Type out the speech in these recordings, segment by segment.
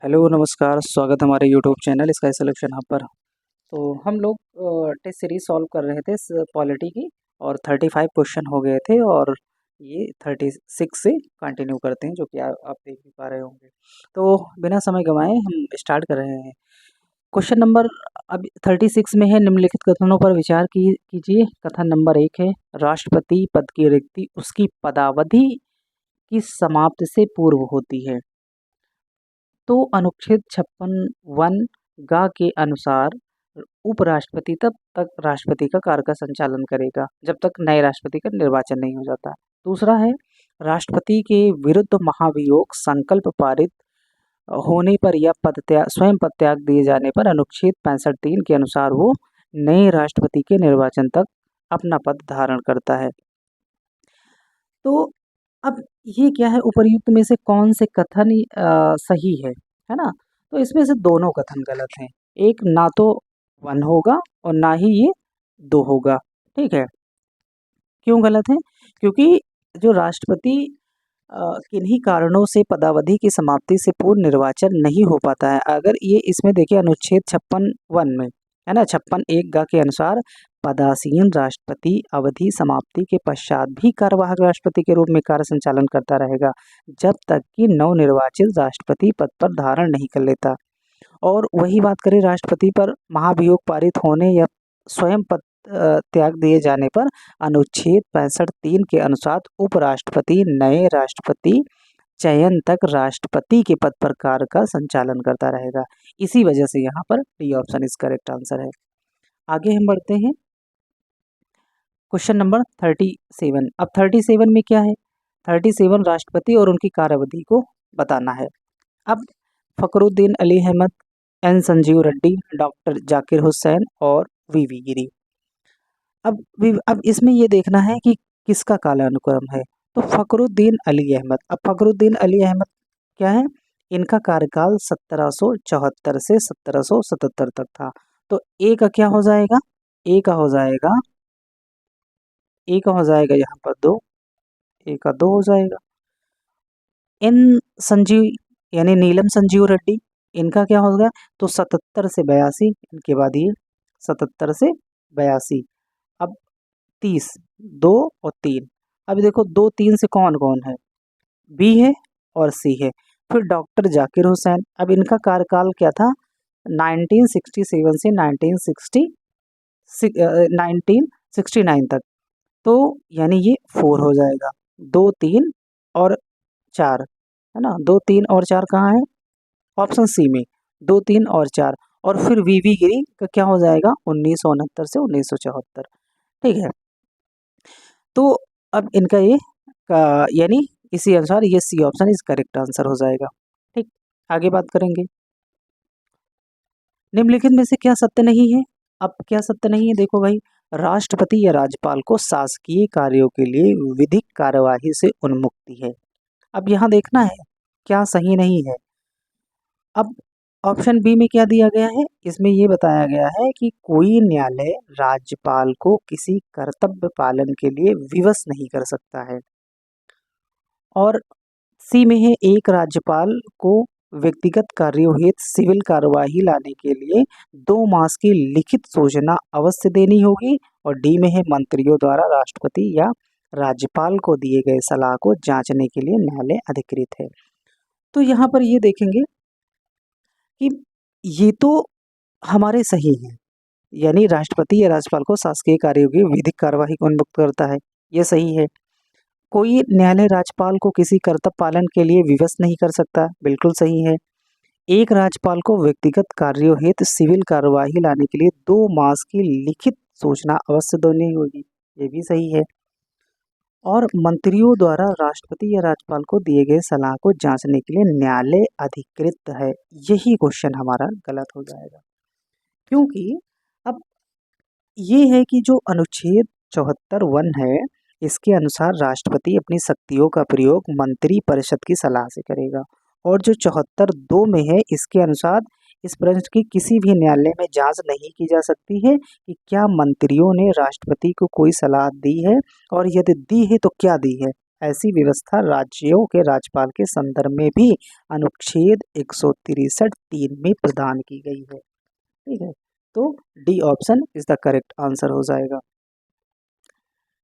Hello नमस्कार, स्वागत है हमारे YouTube channel sky selection hub पर। तो हम लोग टेस्ट सीरीज सॉल्व कर रहे थे पॉलिटी की और 35 क्वेश्चन हो गए थे और ये 36 से कंटिन्यू करते हैं, जो कि आप देख भी पा रहे होंगे। तो बिना समय गंवाए हम स्टार्ट कर रहे हैं। क्वेश्चन नंबर अब 36 में है, निम्नलिखित कथनों पर विचार कीजिए। कथन नंबर 1 है, राष्ट्रपति पद की रिक्ति उसकी पदावधि की समाप्ति से पूर्व होती है। तो अनुच्छेद 56(1) गा के अनुसार उपराष्ट्रपति तब तक राष्ट्रपति का कार्य का संचालन करेगा जब तक नए राष्ट्रपति का निर्वाचन नहीं हो जाता। दूसरा है, राष्ट्रपति के विरुद्ध महाभियोग संकल्प पारित होने पर या स्वयं पद त्याग दिए जाने पर अनुच्छेद 65(3) के अनुसार वो नए राष्ट्रपति के निर्वाचन तक अपना पद धारण करता है। तो अब ये क्या है, उपर्युक्त में से कौन से कथन सही है ना? तो इसमें से दोनों कथन गलत हैं। एक ना तो 1 होगा और ना ही ये 2 होगा। ठीक है, क्यों गलत है? क्योंकि जो राष्ट्रपति किन्हीं कारणों से पदावधि की समाप्ति से पूर्व निर्वाचन नहीं हो पाता है। अगर ये इसमें देखिए अनुच्छेद 56(1) में है ना, 56(1) गा के अनुसार पदासीन राष्ट्रपति अवधि समाप्ति के पश्चात भी कार्यवाहक राष्ट्रपति के रूप में कार्य संचालन करता रहेगा जब तक कि नवनिर्वाचित राष्ट्रपति पद पर धारण नहीं कर लेता। और वही बात करें राष्ट्रपति पर महाभियोग पारित होने या स्वयं पद त्याग दिए जाने पर अनुच्छेद 65(3) के अनुसार उपराष्ट्रपति नए राष्ट्रपति चयन तक राष्ट्रपति के पद पर कार्य का संचालन करता रहेगा। इसी वजह से यहाँ पर डी ऑप्शन इस करेक्ट आंसर है। आगे हम बढ़ते हैं क्वेश्चन नंबर 37। अब 37 में क्या है, 37 राष्ट्रपति और उनकी कार्यावधि को बताना है। अब फखरुद्दीन अली अहमद, एन संजीव रेड्डी, डॉक्टर जाकिर हुसैन और वीवी गिरी। अब इसमें ये देखना है कि किसका कालानुक्रम है। तो फखरुद्दीन अली अहमद, अब फखरुद्दीन अली अहमद क्या है, इनका कार्यकाल 1774 से 1777 तक था। तो ए का क्या हो जाएगा, ए का हो जाएगा यहाँ पर 2, ए का 2 हो जाएगा। एन संजीव यानी नीलम संजीव रेड्डी, इनका क्या होगा, तो 77 से 82, इनके बाद ये 77 से 82। अब 30, 2 और 3। अब देखो 2 3 से कौन कौन है, बी है और सी है। फिर डॉक्टर जाकिर हुसैन, अब इनका कार्यकाल क्या था, 1967 से 1969 तक। तो यानी ये 4 हो जाएगा। 2 3 और 4 है ना, 2 3 और 4 कहाँ है, ऑप्शन सी में 2 3 और 4। और फिर वीवी गिरी का क्या हो जाएगा, 1969 से 1974। ठीक है, तो अब इनका ये यानी इसी अनुसार ये सी ऑप्शन इस करेक्ट आंसर हो जाएगा। ठीक, आगे बात करेंगे निम्नलिखित में से क्या सत्य नहीं है। अब क्या सत्य नहीं है, देखो भाई, राष्ट्रपति या राज्यपाल को शासकीय कार्यों के लिए विधिक कार्यवाही से उन्मुक्ति है। अब यहाँ देखना है क्या सही नहीं है। अब ऑप्शन बी में क्या दिया गया है, इसमें ये बताया गया है कि कोई न्यायालय राज्यपाल को किसी कर्तव्य पालन के लिए विवश नहीं कर सकता है। और सी में है, एक राज्यपाल को व्यक्तिगत कार्यों हेतु सिविल कार्यवाही लाने के लिए 2 मास की लिखित सूचना अवश्य देनी होगी। और डी में है, मंत्रियों द्वारा राष्ट्रपति या राज्यपाल को दिए गए सलाह को जांचने के लिए न्यायालय अधिकृत है। तो यहाँ पर ये देखेंगे कि ये तो हमारे सही हैं, यानी राष्ट्रपति या राज्यपाल को शासकीय कार्यों की विधिक कार्यवाही को उन्मुक्त करता है, ये सही है। कोई न्यायालय राज्यपाल को किसी कर्तव्य पालन के लिए विवश नहीं कर सकता, बिल्कुल सही है। एक राज्यपाल को व्यक्तिगत कार्यों हेतु सिविल कार्यवाही लाने के लिए 2 मास की लिखित सूचना अवश्य देनी होगी, ये भी सही है। और मंत्रियों द्वारा राष्ट्रपति या राज्यपाल को दिए गए सलाह को जांचने के लिए न्यायालय अधिकृत है, यही क्वेश्चन हमारा गलत हो जाएगा। क्योंकि अब ये है कि जो अनुच्छेद 74(1) है, इसके अनुसार राष्ट्रपति अपनी शक्तियों का प्रयोग मंत्री परिषद की सलाह से करेगा। और जो 74(2) में है, इसके अनुसार इस प्रश्न की किसी भी न्यायालय में जांच नहीं की जा सकती है कि क्या मंत्रियों ने राष्ट्रपति को कोई सलाह दी है, और यदि दी है तो क्या दी है। ऐसी व्यवस्था राज्यों के राज्यपाल के संदर्भ में भी अनुच्छेद 163(3) में प्रदान की गई है। ठीक है, तो D option is the correct answer हो जाएगा,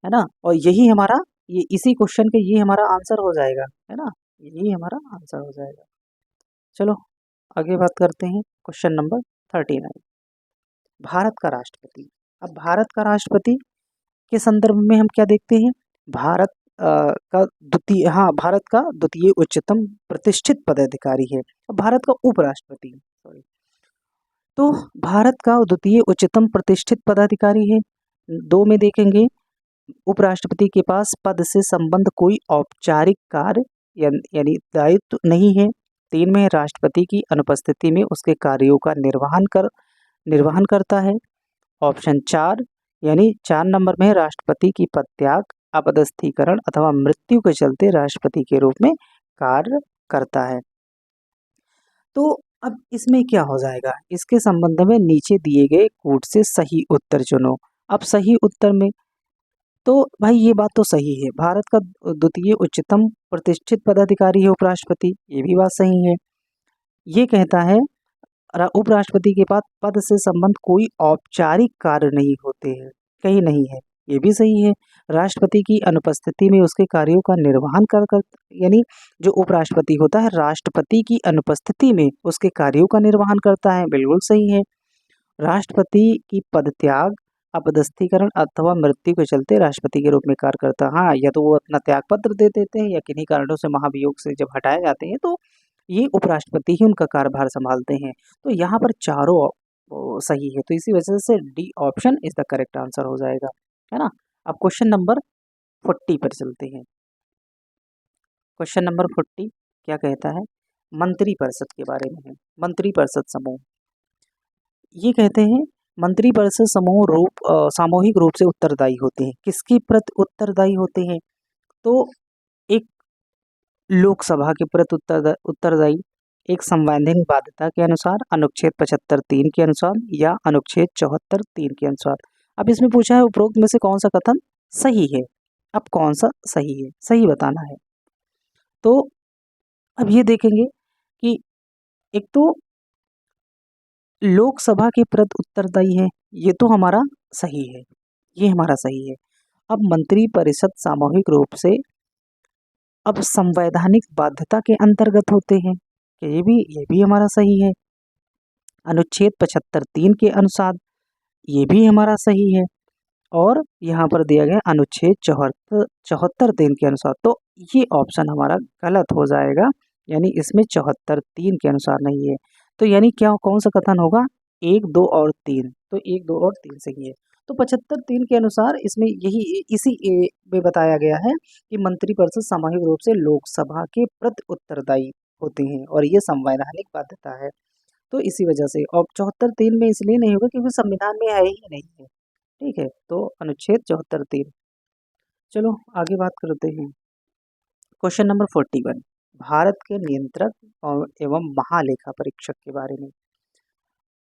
है ना। और यही हमारा ये इसी क्वेश्चन के ये हमारा आंसर हो जाएगा, है ना, यही हमारा आंसर हो जाएगा। चलो आगे बात करते हैं क्वेश्चन नंबर 39। भारत का राष्ट्रपति। अब भारत का राष्ट्रपति के संदर्भ में हम क्या देखते हैं, भारत का द्वितीय, हाँ, भारत का द्वितीय उच्चतम प्रतिष्ठित पदाधिकारी है। अब भारत का उपराष्ट्रपति, सॉरी, तो भारत का द्वितीय उच्चतम प्रतिष्ठित पदाधिकारी है। 2 में देखेंगे, उपराष्ट्रपति के पास पद से संबंध कोई औपचारिक कार्य यानी दायित्व नहीं है। 3 में राष्ट्रपति की अनुपस्थिति में उसके कार्यों का निर्वहन करता है। ऑप्शन 4 यानी 4 नंबर में राष्ट्रपति की पदत्याग, अपदस्थीकरण अथवा मृत्यु के चलते राष्ट्रपति के रूप में कार्य करता है। तो अब इसमें क्या हो जाएगा, इसके संबंध में नीचे दिए गए कूट से सही उत्तर चुनो। अब सही उत्तर में तो भाई ये बात तो सही है, भारत का द्वितीय उच्चतम प्रतिष्ठित पदाधिकारी है उपराष्ट्रपति, ये भी बात सही है। ये कहता है उपराष्ट्रपति के पास पद से संबंध कोई औपचारिक कार्य नहीं होते हैं, कहीं नहीं है, ये भी सही है। राष्ट्रपति की अनुपस्थिति में उसके कार्यों का निर्वहन कर यानी जो उपराष्ट्रपति होता है राष्ट्रपति की अनुपस्थिति में उसके कार्यों का निर्वहन करता है, बिल्कुल सही है। राष्ट्रपति की पदत्याग, अपदस्थीकरण अथवा मृत्यु के चलते राष्ट्रपति के रूप में कार्य करता है। हाँ, या तो वो अपना त्याग पत्र दे देते हैं या किन्हीं कारणों से महाभियोग से जब हटाए जाते हैं तो ये उपराष्ट्रपति ही उनका कार्यभार संभालते हैं। तो यहाँ पर चारों सही है, तो इसी वजह से D option is the correct answer हो जाएगा, है ना। अब क्वेश्चन नंबर 40 पर चलते हैं। क्वेश्चन नंबर 40 क्या कहता है, मंत्रिपरिषद के बारे में है। मंत्रिपरिषद समूह, ये कहते हैं मंत्रिपरिषद समूह सामूहिक रूप से उत्तरदायी होते हैं। किसके प्रति उत्तरदायी होते हैं, तो एक लोकसभा के प्रति उत्तरदायी, एक संवैधानिक बाध्यता के अनुसार, अनुच्छेद 75(3) के अनुसार या अनुच्छेद 74(3) के अनुसार। अब इसमें पूछा है उपरोक्त में से कौन सा कथन सही है। अब कौन सा सही है, सही बताना है। तो अब ये देखेंगे कि एक तो लोकसभा के प्रति उत्तरदायी है, ये तो हमारा सही है, ये हमारा सही है। अब मंत्रिपरिषद सामूहिक रूप से अब संवैधानिक बाध्यता के अंतर्गत होते हैं, ये भी हमारा सही है। अनुच्छेद 75(3) के अनुसार ये भी हमारा सही है। और यहाँ पर दिया गया अनुच्छेद 74(3) के अनुसार, तो ये ऑप्शन हमारा गलत हो जाएगा, यानी इसमें 74(3) के अनुसार नहीं है। तो यानी क्या, कौन सा कथन होगा, 1, 2 और 3, तो 1, 2 और 3 सही है। तो 75(3) के अनुसार इसमें इसी में बताया गया है कि मंत्रिपरिषद सामूहिक रूप से लोकसभा के प्रति उत्तरदायी होते हैं और ये संवैधानिक बाध्यता है। तो इसी वजह से, और 74(3) में इसलिए नहीं होगा क्योंकि संविधान में है ही नहीं है। ठीक है, तो अनुच्छेद 74(3). चलो आगे बात करते हैं क्वेश्चन नंबर 41, भारत के नियंत्रक एवं महालेखा परीक्षक के बारे में।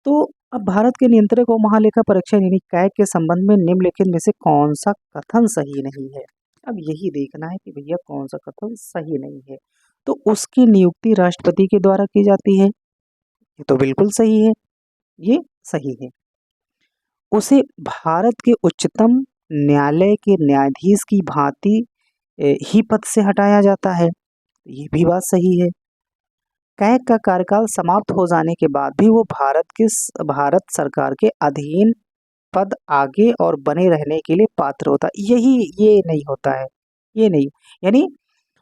तो अब भारत के नियंत्रक और महालेखा परीक्षक यानी कैग के संबंध में निम्नलिखित में से कौन सा कथन सही नहीं है। अब यही देखना है कि भैया कौन सा कथन सही नहीं है। तो उसकी नियुक्ति राष्ट्रपति के द्वारा की जाती है, ये तो बिल्कुल सही है, ये सही है। उसे भारत के उच्चतम न्यायालय के न्यायाधीश की भांति ही पद से हटाया जाता है, ये भी बात सही है। कैग का कार्यकाल समाप्त हो जाने के बाद भी वो भारत सरकार के अधीन पद आगे और बने रहने के लिए पात्र होता है, ये नहीं होता है, ये नहीं, यानी।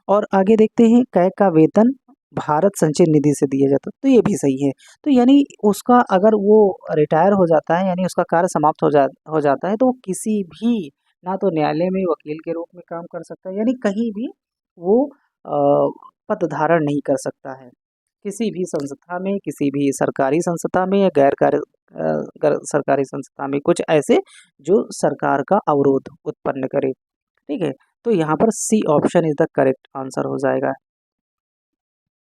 और आगे देखते हैं, कैग का वेतन भारत संचय निधि से दिया जाता है, तो ये भी सही है। तो यानी उसका अगर वो रिटायर हो जाता है, यानी उसका कार्य समाप्त हो जाता है, तो वो किसी भी, ना तो न्यायालय में वकील के रूप में काम कर सकता है, यानी कहीं भी वो पद धारण नहीं कर सकता है, किसी भी संस्था में, किसी भी सरकारी संस्था में या गैर सरकारी संस्था में, कुछ ऐसे जो सरकार का अवरोध उत्पन्न करे। ठीक है, तो यहाँ पर C option is the correct answer हो जाएगा।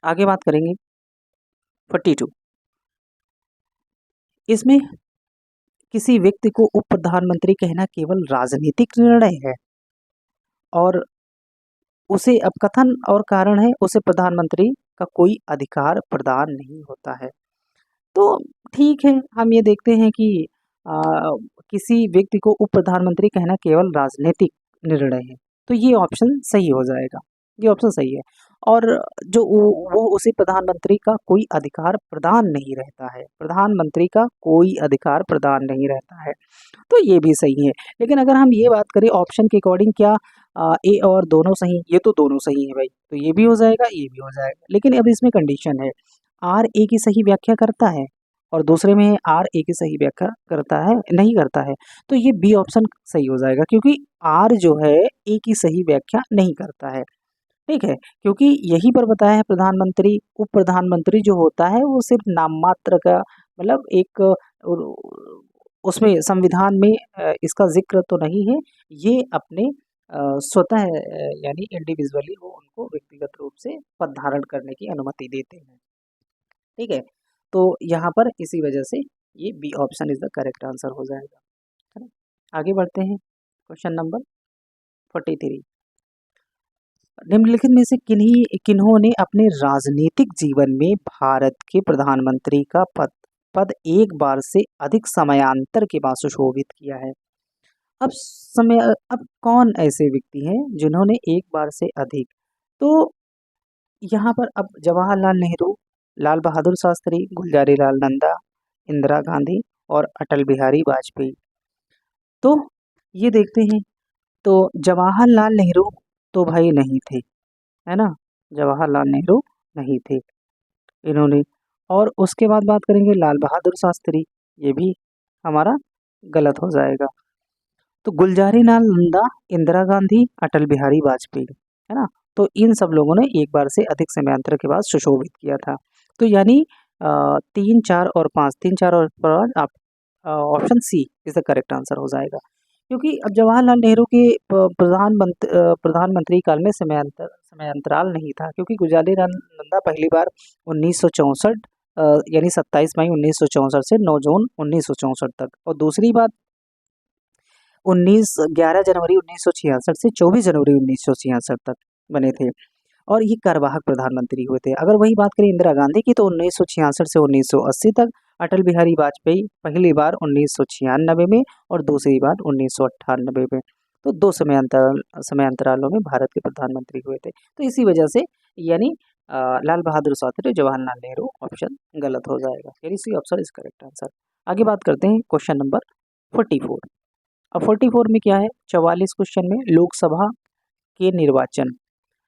आगे बात करेंगे 42, इसमें किसी व्यक्ति को उप प्रधानमंत्री कहना केवल राजनीतिक निर्णय है और उसे अब कथन और कारण है, उसे प्रधानमंत्री का कोई अधिकार प्रदान नहीं होता है। तो ठीक है, हम ये देखते हैं कि अ, किसी व्यक्ति को उप प्रधानमंत्री कहना केवल राजनीतिक निर्णय है, तो ये ऑप्शन सही हो जाएगा, ये ऑप्शन सही है। और जो वो उसी प्रधानमंत्री का कोई अधिकार प्रदान नहीं रहता है, प्रधानमंत्री का कोई अधिकार प्रदान नहीं रहता है, तो ये भी सही है। लेकिन अगर हम ये बात करें ऑप्शन के अकॉर्डिंग, क्या ए और दोनों सही? ये तो दोनों सही है भाई, तो ये भी हो जाएगा, ये भी हो जाएगा। लेकिन अब इसमें कंडीशन है, आर ए की सही व्याख्या करता है और दूसरे में आर ए की सही व्याख्या करता है, नहीं करता है, तो ये बी ऑप्शन सही हो जाएगा, क्योंकि आर जो है ए की सही व्याख्या नहीं करता है। ठीक है, क्योंकि यहीं पर बताया है प्रधानमंत्री, उप प्रधानमंत्री जो होता है वो सिर्फ नाम मात्र का, मतलब एक उसमें संविधान में इसका जिक्र तो नहीं है, ये अपने स्वतः यानी इंडिविजुअली वो उनको व्यक्तिगत रूप से पद धारण करने की अनुमति देते हैं। ठीक है, तो यहाँ पर इसी वजह से ये B option is the correct answer हो जाएगा, है ना। आगे बढ़ते हैं, क्वेश्चन नंबर 43। निम्नलिखित में से किन्होंने अपने राजनीतिक जीवन में भारत के प्रधानमंत्री का पद पद एक बार से अधिक समयांतर के बाद सुशोभित किया है? अब कौन ऐसे व्यक्ति हैं जिन्होंने एक बार से अधिक? तो यहाँ पर अब जवाहरलाल नेहरू, लाल बहादुर शास्त्री, गुलजारी लाल नंदा, इंदिरा गांधी और अटल बिहारी वाजपेयी। तो ये देखते हैं, तो जवाहरलाल नेहरू तो भाई नहीं थे, है ना, जवाहरलाल नेहरू नहीं थे इन्होंने। और उसके बाद बात करेंगे लाल बहादुर शास्त्री, ये भी हमारा गलत हो जाएगा। तो गुलजारी लाल नंदा, इंदिरा गांधी, अटल बिहारी वाजपेयी, है ना, तो इन सब लोगों ने एक बार से अधिक समयांतर के बाद सुशोभित किया था। तो यानी 3, 4 और 5, 3, 4 और 5, आप option C is the correct answer हो जाएगा। क्योंकि अब जवाहरलाल नेहरू के प्रधानमंत्री काल में समयांतराल नहीं था, क्योंकि गुलजारी लाल नंदा पहली बार 1964 यानी 27 मई 1964 से 9 जून 1964 तक, और दूसरी बात 11 जनवरी 1966 से 24 जनवरी 1966 तक बने थे, और ये कार्यवाहक प्रधानमंत्री हुए थे। अगर वही बात करें इंदिरा गांधी की, तो 1966 से 1980 तक, अटल बिहारी वाजपेयी पहली बार 1996 में और दूसरी बार 1998 में। तो दो समयांतरालों में भारत के प्रधानमंत्री हुए थे। तो इसी वजह से यानी लाल बहादुर शास्त्री, जवाहरलाल नेहरू ऑप्शन गलत हो जाएगा, यानी C option is correct answer. आगे बात करते हैं क्वेश्चन नंबर 44। अब 44 में क्या है, 44 क्वेश्चन में लोकसभा के निर्वाचन,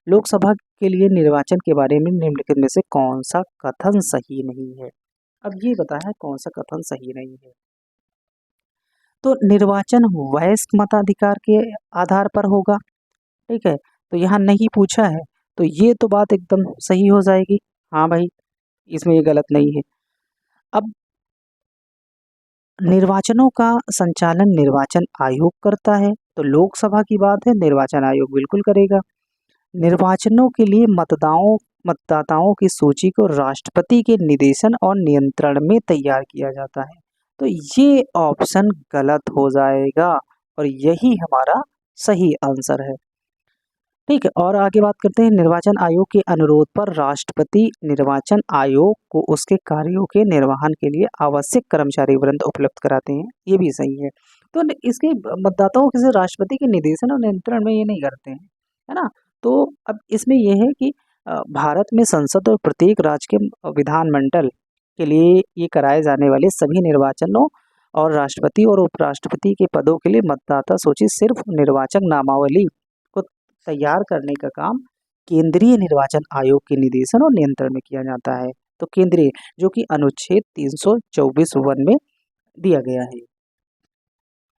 लोकसभा के लिए निर्वाचन के बारे में निम्नलिखित में से कौन सा कथन सही नहीं है? अब ये बताया है कौन सा कथन सही नहीं है। तो निर्वाचन वयस्क मताधिकार के आधार पर होगा, ठीक है, तो यहाँ नहीं पूछा है, तो ये तो बात एकदम सही हो जाएगी, हाँ भाई, इसमें ये गलत नहीं है। अब निर्वाचनों का संचालन निर्वाचन आयोग करता है, तो लोकसभा की बात है, निर्वाचन आयोग बिल्कुल करेगा। निर्वाचनों के लिए मतदाताओं की सूची को राष्ट्रपति के निर्देशन और नियंत्रण में तैयार किया जाता है, तो ये ऑप्शन गलत हो जाएगा और यही हमारा सही आंसर है। ठीक है, और आगे बात करते हैं, निर्वाचन आयोग के अनुरोध पर राष्ट्रपति निर्वाचन आयोग को उसके कार्यों के निर्वहन के लिए आवश्यक कर्मचारी वृंद उपलब्ध कराते हैं, ये भी सही है। तो इसके मतदाताओं के राष्ट्रपति के निर्देशन और नियंत्रण में ये नहीं करते हैं, है ना। तो अब इसमें यह है कि भारत में संसद और प्रत्येक राज्य के विधानमंडल के लिए ये कराए जाने वाले सभी निर्वाचनों और राष्ट्रपति और उपराष्ट्रपति के पदों के लिए मतदाता सूची सिर्फ निर्वाचक नामावली को तैयार करने का काम केंद्रीय निर्वाचन आयोग के निर्देशन और नियंत्रण में किया जाता है। तो केंद्रीय, जो कि अनुच्छेद 324(1) में दिया गया है।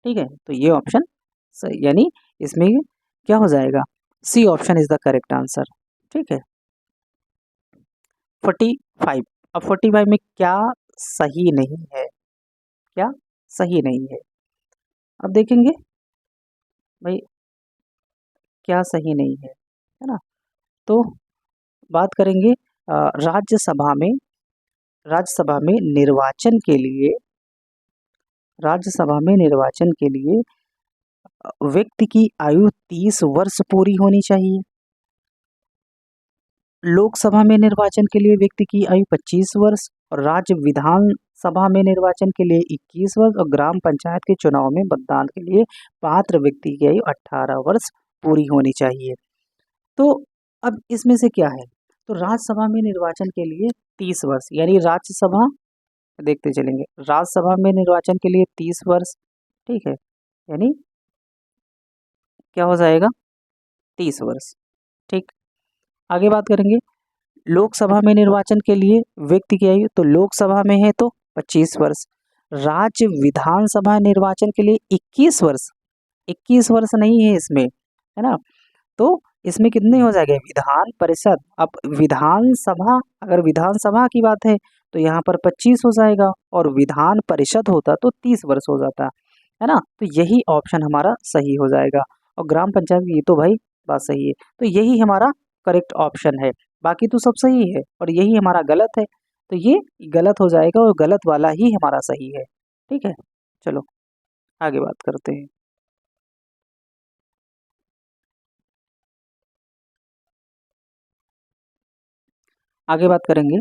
ठीक है, तो ये ऑप्शन यानी इसमें क्या हो जाएगा, C option is the correct answer. ठीक है, 45। अब 45 में क्या सही नहीं है, क्या सही नहीं है, अब देखेंगे भाई क्या सही नहीं है ना। तो बात करेंगे राज्यसभा में निर्वाचन के लिए, राज्यसभा में निर्वाचन के लिए व्यक्ति की आयु 30 वर्ष पूरी होनी चाहिए, लोकसभा में निर्वाचन के लिए व्यक्ति की आयु 25 वर्ष और राज्य विधानसभा में निर्वाचन के लिए 21 वर्ष और ग्राम पंचायत के चुनाव में मतदान के लिए पात्र व्यक्ति की आयु 18 वर्ष पूरी होनी चाहिए। तो अब इसमें से क्या है, तो राज्यसभा में निर्वाचन के लिए 30 वर्ष, यानी राज्यसभा देखते चलेंगे, राज्यसभा में निर्वाचन के लिए 30 वर्ष, ठीक है, यानी क्या हो जाएगा 30 वर्ष, ठीक। आगे बात करेंगे लोकसभा में निर्वाचन के लिए व्यक्ति की आयु, तो लोकसभा में है तो 25 वर्ष, राज्य विधानसभा निर्वाचन के लिए 21 वर्ष, 21 वर्ष नहीं है इसमें, है ना, तो इसमें कितने हो जाएंगे विधान परिषद। अब विधानसभा, अगर विधानसभा की बात है तो यहाँ पर 25 हो जाएगा और विधान परिषद होता तो 30 वर्ष हो जाता, है ना, तो यही ऑप्शन हमारा सही हो जाएगा। और ग्राम पंचायत की, ये तो भाई बात सही है, तो यही हमारा करेक्ट ऑप्शन है, बाकी तो सब सही है और यही हमारा गलत है, तो ये गलत हो जाएगा और गलत वाला ही हमारा सही है, ठीक है। चलो आगे बात करते हैं। आगे बात करेंगे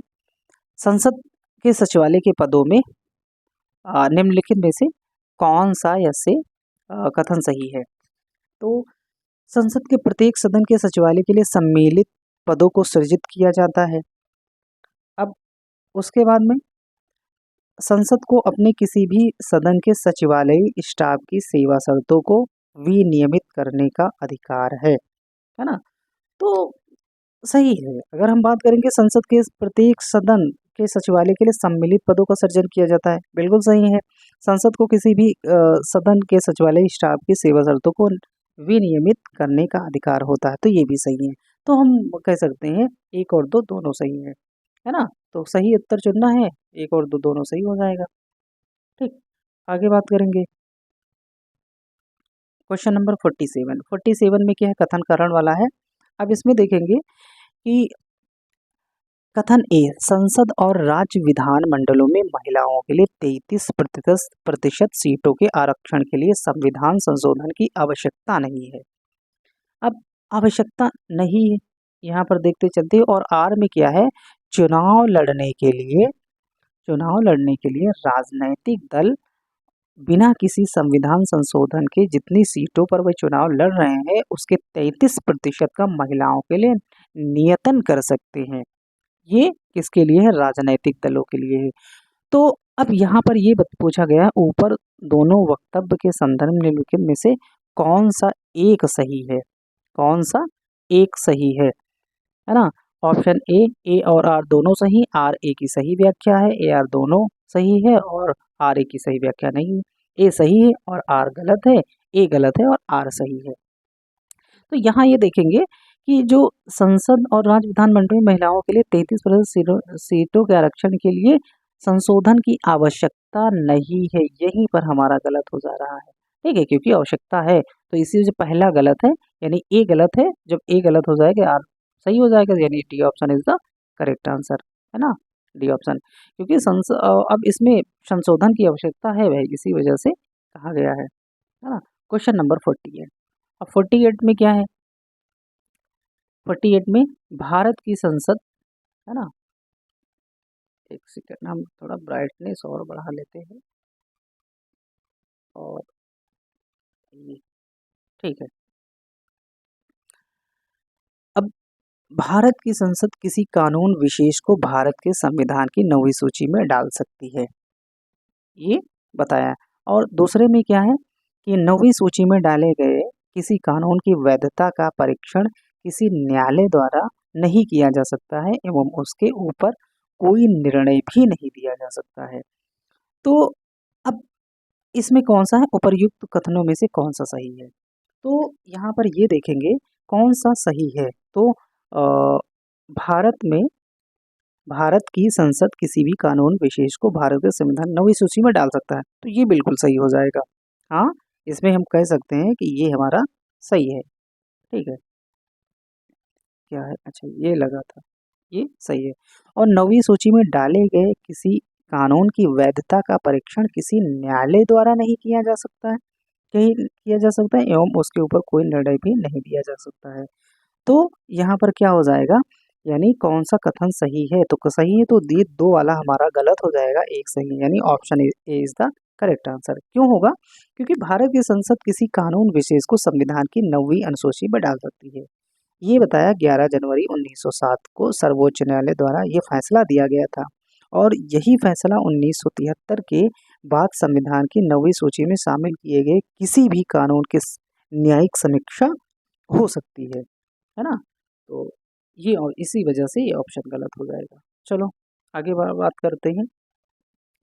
संसद के सचिवालय के पदों में निम्नलिखित में से कौन सा या से कथन सही है। तो संसद के प्रत्येक सदन के सचिवालय के लिए सम्मिलित पदों को सृजित किया जाता है। अब उसके बाद में संसद को अपने किसी भी सदन के सचिवालयी स्टाफ की सेवा शर्तों को विनियमित करने का अधिकार है ना, तो सही है। अगर हम बात करेंगे संसद के प्रत्येक सदन के सचिवालय के लिए सम्मिलित पदों का सृजन किया जाता है, बिल्कुल सही है। संसद को किसी भी सदन के सचिवालय स्टाफ की सेवा शर्तों को विनियमित करने का अधिकार होता है, तो ये भी सही है। तो हम कह सकते हैं एक और दो दोनों सही है ना, तो सही उत्तर चुनना है, एक और दो दोनों सही हो जाएगा, ठीक। आगे बात करेंगे क्वेश्चन नंबर 47 में क्या है, कथन करण वाला है। अब इसमें देखेंगे कि कथन ए, संसद और राज्य विधान मंडलों में महिलाओं के लिए 33% सीटों के आरक्षण के लिए संविधान संशोधन की आवश्यकता नहीं है। अब आवश्यकता नहीं है, यहाँ पर देखते चलते, और आर में क्या है, चुनाव लड़ने के लिए राजनैतिक दल बिना किसी संविधान संशोधन के जितनी सीटों पर वे चुनाव लड़ रहे हैं उसके 33% का महिलाओं के लिए नियतन कर सकते हैं। ये किसके लिए है, राजनैतिक दलों के लिए है। तो अब यहाँ पर ये पूछा गया है, ऊपर दोनों वक्तव्य के संदर्भ निम्नलिखित में से कौन सा एक सही है, कौन सा एक सही है ना। ऑप्शन ए और आर दोनों सही, आर ए की सही व्याख्या है, ए आर दोनों सही है और आर ए की सही व्याख्या नहीं है। ए सही है और आर गलत है, ए गलत है और आर सही है। तो यहाँ ये देखेंगे कि जो संसद और राज्य विधानमंडल में महिलाओं के लिए 33% सीटों के आरक्षण के लिए संशोधन की आवश्यकता नहीं है, यहीं पर हमारा गलत हो जा रहा है, ठीक है, क्योंकि आवश्यकता है, तो इसी जो पहला गलत है, यानी ए गलत है, जब ए गलत हो जाएगा आर सही हो जाएगा, यानी D option is the correct answer, है ना, डी ऑप्शन, क्योंकि अब इसमें संशोधन की आवश्यकता है वह, इसी वजह से कहा गया है ना। क्वेश्चन नंबर 40 है। अब 48 में क्या है, 48 में भारत की संसद, है ना, एक सेकेंड हम थोड़ा ब्राइटनेस और बढ़ा लेते हैं, और ये ठीक है। अब भारत की संसद किसी कानून विशेष को भारत के संविधान की 9वीं सूची में डाल सकती है, ये बताया। और दूसरे में क्या है कि 9वीं सूची में डाले गए किसी कानून की वैधता का परीक्षण किसी न्यायालय द्वारा नहीं किया जा सकता है एवं उसके ऊपर कोई निर्णय भी नहीं दिया जा सकता है। तो अब इसमें कौन सा है, उपर्युक्त कथनों में से कौन सा सही है, तो यहाँ पर ये देखेंगे कौन सा सही है। तो भारत की संसद किसी भी कानून विशेष को भारत के संविधान 9वीं सूची में डाल सकता है, तो ये बिल्कुल सही हो जाएगा। हाँ, इसमें हम कह सकते हैं कि ये हमारा सही है, ठीक है। क्या है, अच्छा ये लगा था, ये सही है। और 9वीं सूची में डाले गए किसी कानून की वैधता का परीक्षण किसी न्यायालय द्वारा नहीं किया जा सकता है, कहीं किया जा सकता है एवं उसके ऊपर कोई निर्णय भी नहीं दिया जा सकता है। तो यहाँ पर क्या हो जाएगा यानी कौन सा कथन सही है, तो सही है तो ये दो वाला हमारा गलत हो जाएगा, एक सही है, यानी option A is the correct answer. क्यों होगा? क्योंकि भारत की संसद किसी कानून विशेष को संविधान की 9वीं अनुसूची में डाल सकती है। ये बताया 11 जनवरी 1907 को सर्वोच्च न्यायालय द्वारा ये फैसला दिया गया था और यही फैसला 1973 के बाद संविधान की 9वीं सूची में शामिल किए गए किसी भी कानून की न्यायिक समीक्षा हो सकती है ना? तो ये और इसी वजह से ये ऑप्शन गलत हो जाएगा। चलो आगे बात करते हैं।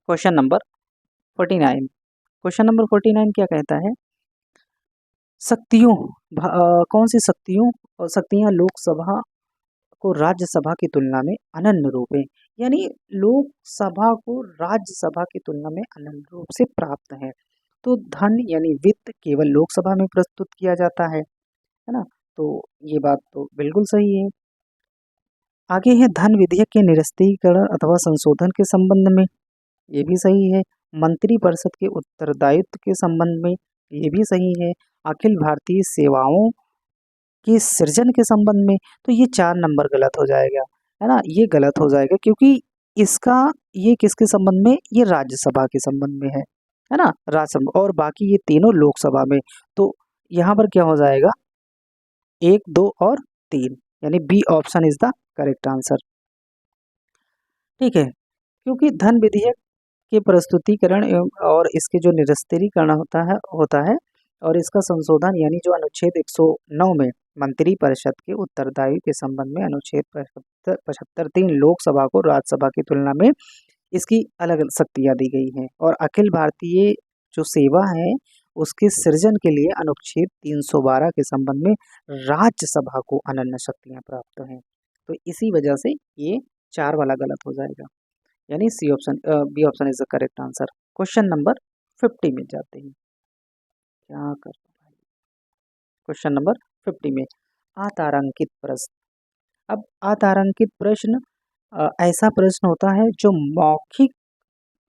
Question number 49। क्वेश्चन नंबर 49 क्या कहता है? शक्तियों कौन सी शक्तियों और शक्तियां लोकसभा को राज्यसभा की तुलना में अनन्य रूप है, यानी लोकसभा को राज्यसभा की तुलना में अनन्य रूप से प्राप्त है। तो धन यानी वित्त केवल लोकसभा में प्रस्तुत किया जाता है ना? तो ये बात तो बिल्कुल सही है। आगे है धन विधेयक के निरस्तीकरण अथवा संशोधन के संबंध में, ये भी सही है। मंत्रिपरिषद के उत्तरदायित्व के संबंध में, ये भी सही है। अखिल भारतीय सेवाओं के सृजन के संबंध में, तो ये 4 नंबर गलत हो जाएगा, है ना? ये गलत हो जाएगा क्योंकि इसका ये किसके संबंध में? ये राज्यसभा के संबंध में है ना? राज्यसभा, और बाकी ये तीनों लोकसभा में। तो यहाँ पर क्या हो जाएगा? 1, 2 और 3, यानी B option is the correct answer. ठीक है, क्योंकि धन विधेयक के प्रस्तुतिकरण एवं और इसके जो निरस्तीकरण होता है और इसका संशोधन यानी जो अनुच्छेद 109 में मंत्रिपरिषद के उत्तरदायित्व के संबंध में अनुच्छेद 75 3 लोकसभा को राज्यसभा की तुलना में इसकी अलग अलग शक्तियां दी गई हैं, और अखिल भारतीय जो सेवा है उसके सृजन के लिए अनुच्छेद 312 के संबंध में राज्यसभा को अनन्य शक्तियां प्राप्त हैं। तो इसी वजह से ये 4 वाला गलत हो जाएगा, यानी C option B option is the correct answer. Question number 50 में जाते हैं। क्या कर क्वेश्चन नंबर 50 में अतारांकित प्रश्न। अब अतारांकित प्रश्न ऐसा प्रश्न होता है जो मौखिक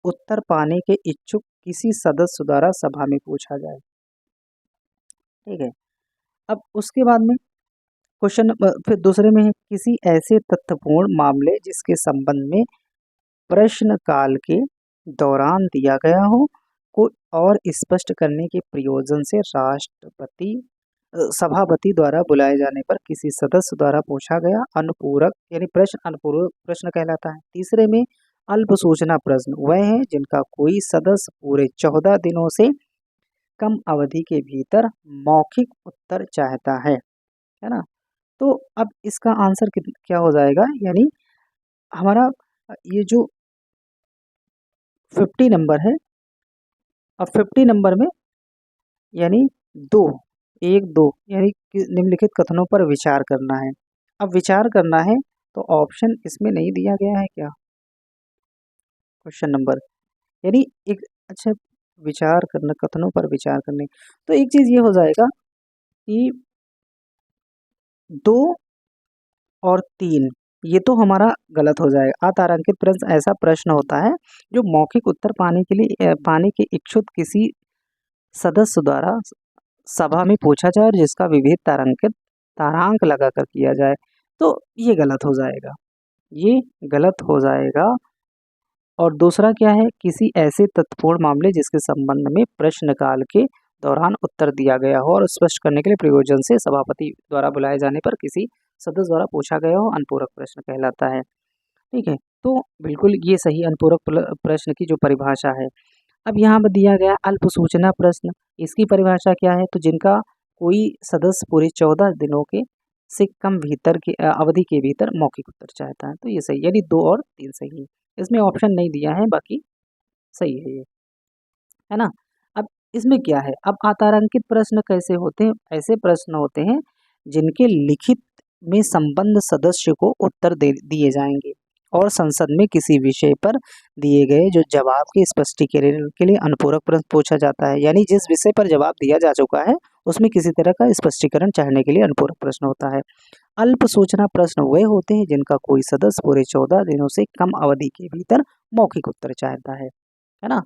उत्तर पाने के इच्छुक किसी सदस्य द्वारा सभा में पूछा जाए। ठीक है, अब उसके बाद में क्वेश्चन फिर दूसरे में है किसी ऐसे तथ्यपूर्ण मामले जिसके संबंध में प्रश्न काल के दौरान दिया गया हो को और स्पष्ट करने के प्रयोजन से राष्ट्रपति सभापति द्वारा बुलाए जाने पर किसी सदस्य द्वारा पूछा गया अनुपूरक यानी प्रश्न अनुपूरक प्रश्न कहलाता है। तीसरे में अल्प सूचना प्रश्न वह है जिनका कोई सदस्य पूरे 14 दिनों से कम अवधि के भीतर मौखिक उत्तर चाहता है ना? तो अब इसका आंसर क्या हो जाएगा, यानी हमारा ये जो 50 नंबर है, अब 50 नंबर में यानी 2 1 2 यानी निम्नलिखित कथनों पर विचार करना है। अब विचार करना है तो ऑप्शन इसमें नहीं दिया गया है क्या? क्वेश्चन नंबर यानी एक अच्छा विचार करना, कथनों पर विचार करने, तो एक चीज ये हो जाएगा कि 2 और 3 ये तो हमारा गलत हो जाएगा। अतारांकित प्रश्न ऐसा प्रश्न होता है जो मौखिक उत्तर पाने के इच्छुक किसी सदस्य द्वारा सभा में पूछा जाए और जिसका विविध तारांक लगाकर किया जाए, तो ये गलत हो जाएगा, ये गलत हो जाएगा। और दूसरा क्या है? किसी ऐसे तथ्यपूर्ण मामले जिसके संबंध में प्रश्नकाल के दौरान उत्तर दिया गया हो और स्पष्ट करने के लिए प्रयोजन से सभापति द्वारा बुलाए जाने पर किसी सदस्य द्वारा पूछा गया हो अनुपूरक प्रश्न कहलाता है। ठीक है, तो बिल्कुल ये सही अनुपूरक प्रश्न की जो परिभाषा है। अब यहाँ पर दिया गया अल्प सूचना प्रश्न, इसकी परिभाषा क्या है? तो जिनका कोई सदस्य पूरे 14 दिनों के से कम भीतर के अवधि के भीतर मौखिक उत्तर चाहता है, तो ये सही, यानी 2 और 3 सही है। इसमें ऑप्शन नहीं दिया है, बाकी सही है ये, है ना? अब इसमें क्या है? अब अतारांकित प्रश्न कैसे होते हैं? ऐसे प्रश्न होते हैं जिनके लिखित में संबंध सदस्य को उत्तर दिए जाएंगे और संसद में किसी विषय पर दिए गए जो जवाब के स्पष्टीकरण के लिए अनुपूरक प्रश्न पूछा जाता है, यानी जिस विषय पर जवाब दिया जा चुका है उसमें किसी तरह का स्पष्टीकरण चाहने के लिए अनुपूरक प्रश्न होता है। अल्प सूचना प्रश्न वे होते हैं जिनका कोई सदस्य पूरे 14 दिनों से कम अवधि के भीतर मौखिक उत्तर चाहता है ना?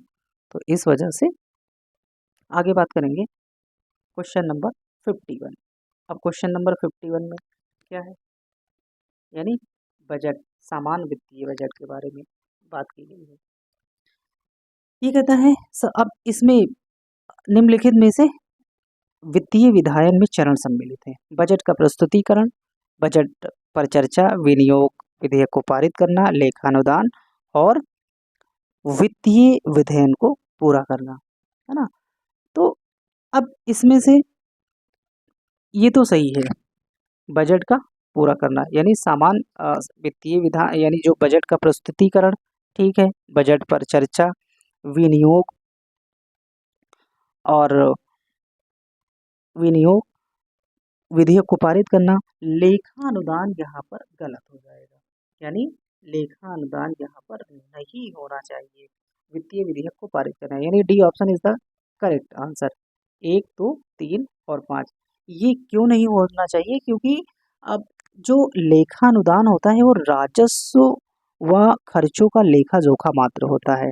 तो इस वजह से आगे बात करेंगे क्वेश्चन नंबर 51। अब क्वेश्चन नंबर 51 में क्या है? यानी बजट, सामान्य वित्तीय बजट के बारे में बात की गई है। ये कहता है अब इसमें निम्नलिखित में से वित्तीय विधायन में चरण सम्मिलित हैं। बजट का प्रस्तुतिकरण, बजट पर चर्चा, विनियोग विधेयक को पारित करना, लेखानुदान और वित्तीय विधायन को पूरा करना, है ना। तो अब इसमें से ये तो सही है, बजट का पूरा करना यानी सामान्य वित्तीय विधान यानी जो बजट का प्रस्तुतिकरण, ठीक है, बजट पर चर्चा, विनियोग और विनियोग विधेयक को पारित करना। लेखानुदान यहाँ पर गलत हो जाएगा, यानी लेखानुदान यहाँ पर नहीं होना चाहिए। वित्तीय विधेयक को पारित करना यानी D option is the correct answer. 1, 2, 3 और 5 ये क्यों नहीं होना चाहिए? क्योंकि अब जो लेखानुदान होता है वो राजस्व व खर्चों का लेखा जोखा मात्र होता है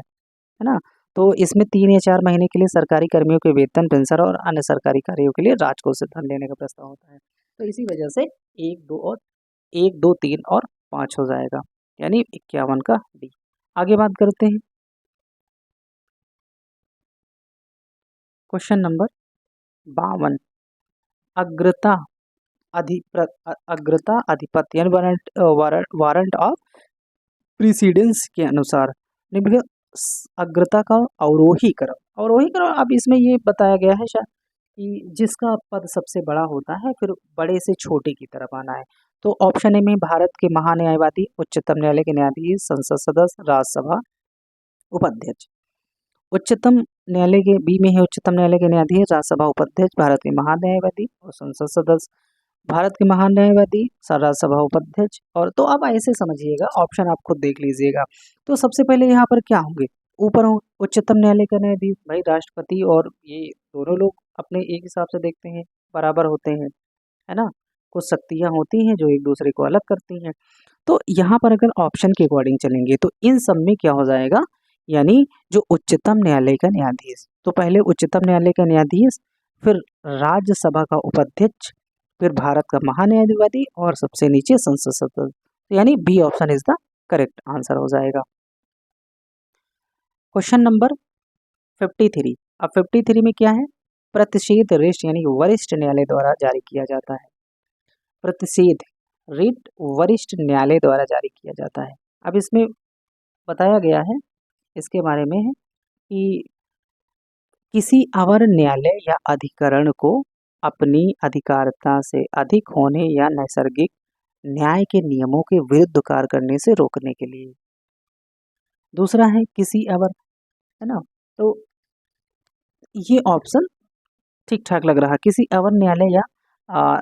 ना। तो इसमें 3 या 4 महीने के लिए सरकारी कर्मियों के वेतन, पेंशन और अन्य सरकारी कार्यों के लिए राजकोष से धन लेने का प्रस्ताव होता है। तो इसी वजह से 1, 2, 3 और 5 हो जाएगा, यानी 51 का डी। आगे बात करते हैं क्वेश्चन नंबर 52। अग्रता अधिपत्य यानी वारंट ऑफ प्रीसीडेंस के अनुसार अग्रता का अवरोही क्रम। अब इसमें ये बताया गया है शायद कि जिसका पद सबसे बड़ा होता है फिर बड़े से छोटे की तरफ आना है। तो ऑप्शन ए में भारत के महान्यायवादी, उच्चतम न्यायालय के न्यायाधीश, संसद सदस्य, राज्यसभा उपाध्यक्ष। उच्चतम न्यायालय के बी में है उच्चतम न्यायालय के न्यायाधीश, राज्यसभा उपाध्यक्ष, भारत के महान्यायवादी और संसद सदस्य, भारत के महान न्यायवादी, राज्यसभा उपाध्यक्ष। और तो अब ऐसे समझिएगा, ऑप्शन आप खुद देख लीजिएगा। तो सबसे पहले यहाँ पर क्या होंगे, ऊपर हो उच्चतम न्यायालय का न्यायाधीश, भाई राष्ट्रपति और ये दोनों लोग अपने एक हिसाब से देखते हैं, बराबर होते हैं, है ना। कुछ शक्तियाँ होती हैं जो एक दूसरे को अलग करती हैं। तो यहाँ पर अगर ऑप्शन के अकॉर्डिंग चलेंगे तो इन सब में क्या हो जाएगा, यानी जो उच्चतम न्यायालय का न्यायाधीश, तो पहले उच्चतम न्यायालय का न्यायाधीश, फिर राज्यसभा का उपाध्यक्ष, फिर भारत का महान्यायवादी और सबसे नीचे संसद सदस्य, यानी B option is the correct answer हो जाएगा। Question number 53। अब 53 में क्या है, प्रतिषेध रिट यानी वरिष्ठ न्यायालय द्वारा जारी किया जाता है। प्रतिषेध रिट वरिष्ठ न्यायालय द्वारा जारी किया जाता है। अब इसमें बताया गया है, इसके बारे में है कि किसी अवर न्यायालय या अधिकरण को अपनी अधिकारिता से अधिक होने या नैसर्गिक न्याय के नियमों के विरुद्ध कार्य करने से रोकने के लिए। दूसरा है किसी अवर, है ना। तो ये ऑप्शन ठीक ठाक लग रहा, किसी अवर न्यायालय या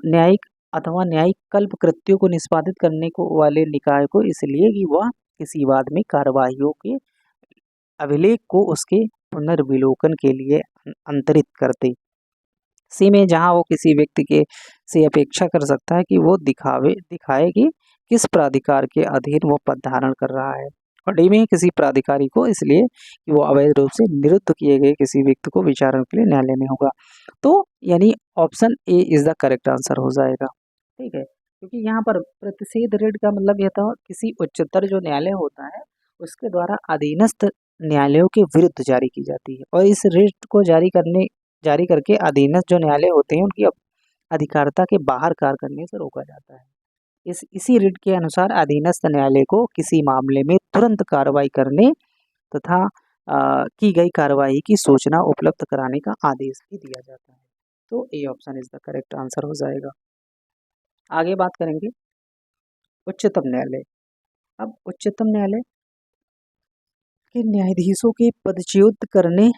न्यायिक अथवा न्यायिक कल्प कृत्यों को निष्पादित करने को वाले निकाय को, इसलिए कि वह किसी वाद में कार्यवाहियों के अभिलेख को उसके पुनर्विलोकन के लिए अंतरित करते। सी में जहां वो किसी व्यक्ति के से अपेक्षा कर सकता है कि वो दिखाए कि किस प्राधिकार के अधीन वो पद धारण कर रहा है। और डी में किसी प्राधिकारी को, इसलिए कि वो अवैध रूप से निरुद्ध किए गए किसी व्यक्ति को विचारण के लिए न्यायालय में होगा। तो यानी option A is the correct answer हो जाएगा, ठीक है। क्योंकि यहाँ पर प्रतिषेध रिट का मतलब यह था किसी उच्चतर जो न्यायालय होता है उसके द्वारा अधीनस्थ न्यायालयों के विरुद्ध जारी की जाती है, और इस रिट को जारी करके अधीनस्थ जो न्यायालय होते हैं उनकी अधिकारिता के बाहर कार्य करने से रोका जाता है। इसी रिट के अनुसार अधीनस्थ न्यायालय को किसी मामले में तुरंत कार्रवाई करने तथा की गई कार्रवाई की सूचना उपलब्ध कराने का आदेश भी दिया जाता है। तो A option is the correct answer हो जाएगा। आगे बात करेंगे उच्चतम न्यायालय। अब उच्चतम न्यायालय के न्यायाधीशों के पदच्युत करने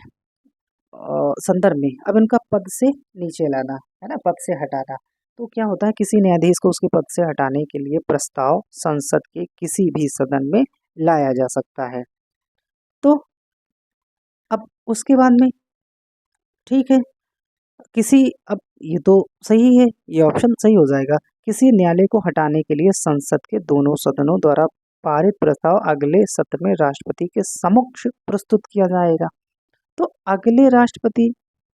संदर्भ में अब इनका पद से नीचे लाना, है ना, पद से हटाना। तो क्या होता है, किसी न्यायाधीश को उसके पद से हटाने के लिए प्रस्ताव संसद के किसी भी सदन में लाया जा सकता है। तो अब उसके बाद में ठीक है, अब ये तो सही है, ये ऑप्शन सही हो जाएगा। किसी न्यायालय को हटाने के लिए संसद के दोनों सदनों द्वारा पारित प्रस्ताव अगले सत्र में राष्ट्रपति के समक्ष प्रस्तुत किया जाएगा। तो अगले राष्ट्रपति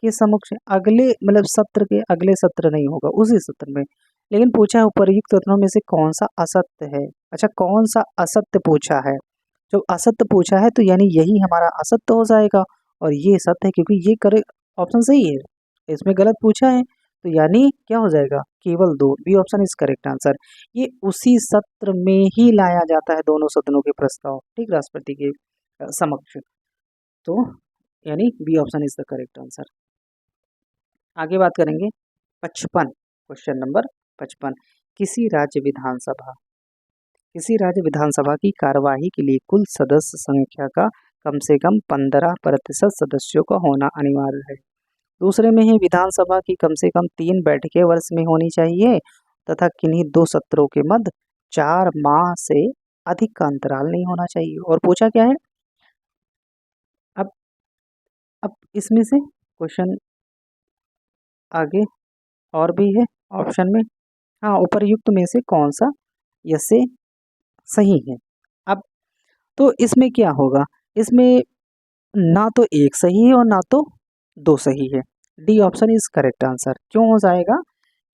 के समक्ष, अगले मतलब सत्र के अगले सत्र नहीं होगा, उसी सत्र में लेकिन पूछा है उपर्युक्त कथनों में से कौन सा असत्य है। अच्छा, कौन सा असत्य पूछा है। जो असत्य पूछा है तो यानी यही हमारा असत्य हो जाएगा और ये सत्य है क्योंकि ये करेक्ट ऑप्शन सही है। इसमें गलत पूछा है तो यानी क्या हो जाएगा, केवल दो, B option is correct answer. ये उसी सत्र में ही लाया जाता है दोनों सदनों के प्रस्ताव, ठीक, राष्ट्रपति के समक्ष। तो यानी B option is the correct answer. आगे बात करेंगे 55, क्वेश्चन नंबर 55। किसी राज्य विधानसभा की कार्यवाही के लिए कुल सदस्य संख्या का कम से कम 15% सदस्यों का होना अनिवार्य है। दूसरे में है विधानसभा की कम से कम 3 बैठकें वर्ष में होनी चाहिए तथा किन्हीं 2 सत्रों के मध्य 4 माह से अधिक का अंतराल नहीं होना चाहिए। और पूछा क्या है, अब अब इसमें से क्वेश्चन आगे और भी है ऑप्शन में, हाँ, उपर्युक्त में से कौन सा यसे सही है। अब तो इसमें क्या होगा, इसमें ना तो एक सही है और ना तो दो सही है। D option is correct answer. क्यों हो जाएगा,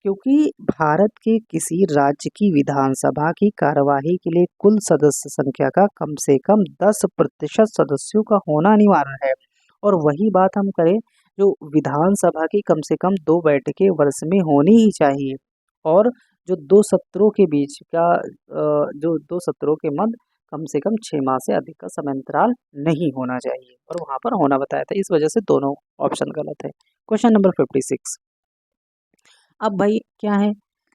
क्योंकि भारत के किसी राज्य की विधानसभा की कार्यवाही के लिए कुल सदस्य संख्या का कम से कम 10% सदस्यों का होना अनिवार्य है। और वही बात हम करें, जो विधानसभा की कम से कम 2 बैठकें वर्ष में होनी ही चाहिए और जो 2 सत्रों के बीच का जो 2 सत्रों के मध्य कम से कम 6 माह से अधिक का समय अंतराल नहीं होना चाहिए और वहाँ पर होना बताया था। इस वजह से दोनों ऑप्शन गलत है। Question number 56। अब भाई क्या है,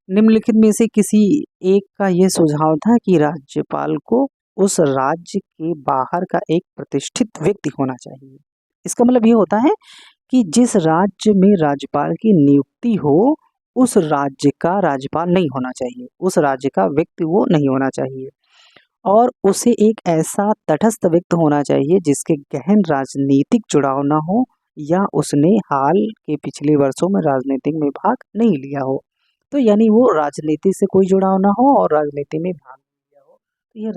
निम्नलिखित में से किसी एक का यह सुझाव था कि राज्यपाल को उस राज्य के बाहर का एक प्रतिष्ठित व्यक्ति होना चाहिए। इसका मतलब ये होता है कि जिस राज्य में राज्यपाल की नियुक्ति हो उस राज्य का राज्यपाल नहीं होना चाहिए, उस राज्य का व्यक्ति वो नहीं होना चाहिए और उसे एक ऐसा तटस्थ व्यक्ति होना चाहिए जिसके गहन राजनीतिक जुड़ाव न हो या उसने हाल के पिछले वर्षों में राजनीति में भाग नहीं लिया हो। तो यानी वो राजनीति से कोई जुड़ाव ना हो और राजनीति में भाग नहीं लिया हो, तो ये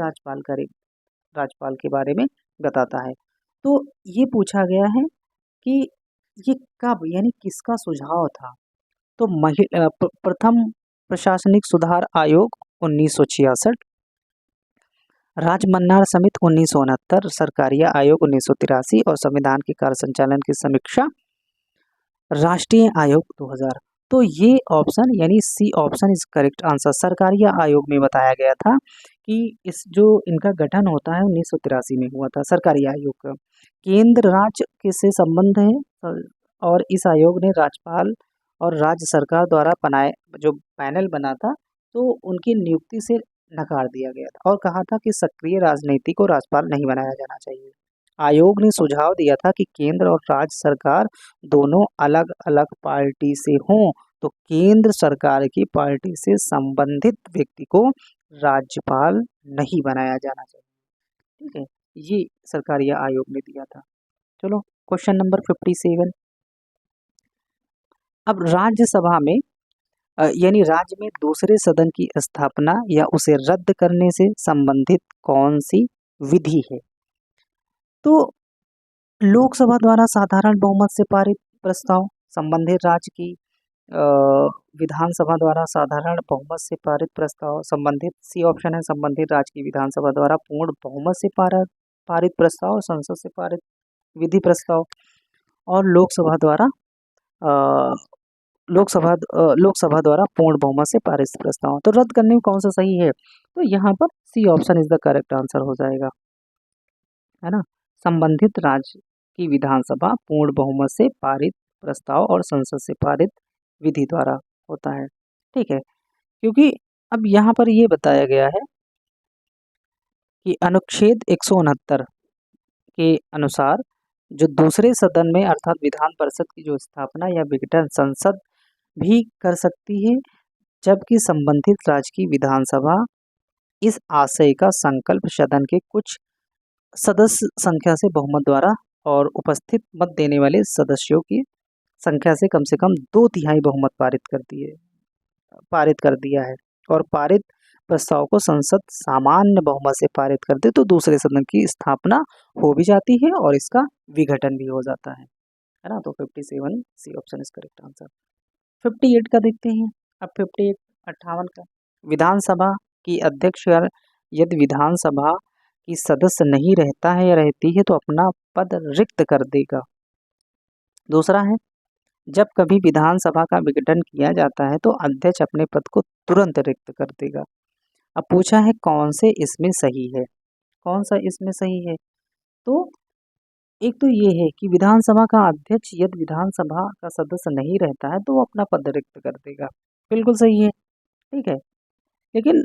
राज्यपाल के बारे में बताता है। तो ये पूछा गया है कि ये कब यानी किसका सुझाव था। तो प्रथम प्रशासनिक सुधार आयोग 1966, राजमन्नार समिति 1969, सरकारिया आयोग 1983 और संविधान के कार्य संचालन की समीक्षा राष्ट्रीय आयोग 2000। तो ये ऑप्शन यानी C option is correct answer. Sarkaria आयोग में बताया गया था कि इस जो इनका गठन होता है 1983 में हुआ था सरकारिया आयोग का। केंद्र राज्य के से संबंध है और इस आयोग ने राज्यपाल और राज्य सरकार द्वारा बनाए जो पैनल बना था तो उनकी नियुक्ति से नकार दिया गया था और कहा था कि सक्रिय राजनीति को राज्यपाल नहीं बनाया जाना चाहिए। आयोग ने सुझाव दिया था कि केंद्र और राज्य सरकार दोनों अलग अलग पार्टी से हों तो केंद्र सरकार की पार्टी से संबंधित व्यक्ति को राज्यपाल नहीं बनाया जाना चाहिए। ठीक है, ये सरकारिया आयोग ने दिया था। चलो क्वेश्चन नंबर 57। अब राज्यसभा में यानी राज्य में दूसरे सदन की स्थापना या उसे रद्द करने से संबंधित कौन सी विधि है। तो लोकसभा द्वारा साधारण बहुमत से पारित प्रस्ताव, संबंधित राज्य की विधानसभा द्वारा साधारण बहुमत से पारित प्रस्ताव, संबंधित सी ऑप्शन है संबंधित राज्य की विधानसभा द्वारा पूर्ण बहुमत से पारित प्रस्ताव, संसद से पारित विधि प्रस्ताव और लोकसभा द्वारा पूर्ण बहुमत से पारित प्रस्ताव। तो रद्द करने में कौन सा सही है, तो यहाँ पर C option is the correct answer हो जाएगा, है ना। संबंधित राज्य की विधानसभा पूर्ण बहुमत से पारित प्रस्ताव और संसद से पारित विधि द्वारा होता है। ठीक है, क्योंकि अब यहाँ पर ये बताया गया है कि अनुच्छेद 169 के अनुसार जो दूसरे सदन में अर्थात विधान परिषद की जो स्थापना या विघटन संसद भी कर सकती है, जबकि संबंधित राज्य की विधानसभा इस आशय का संकल्प सदन के कुछ सदस्य संख्या से बहुमत द्वारा और उपस्थित मत देने वाले सदस्यों की संख्या से कम 2/3 बहुमत पारित कर दिया है और पारित प्रस्ताव को संसद सामान्य बहुमत से पारित कर दे तो दूसरे सदन की स्थापना हो भी जाती है और इसका विघटन भी हो जाता है ना। तो 57 C option is correct answer. 58 का देखते हैं। अब 58 58 का। विधानसभा की अध्यक्ष यदि विधानसभा की सदस्य नहीं रहता है या रहती है तो अपना पद रिक्त कर देगा। दूसरा है, जब कभी विधानसभा का विघटन किया जाता है तो अध्यक्ष अपने पद को तुरंत रिक्त कर देगा। अब पूछा है कौन से इसमें सही है, कौन सा इसमें सही है? तो एक तो ये है कि विधानसभा का अध्यक्ष यदि विधानसभा का सदस्य नहीं रहता है तो वो अपना पद रिक्त कर देगा, बिल्कुल सही है, ठीक है। लेकिन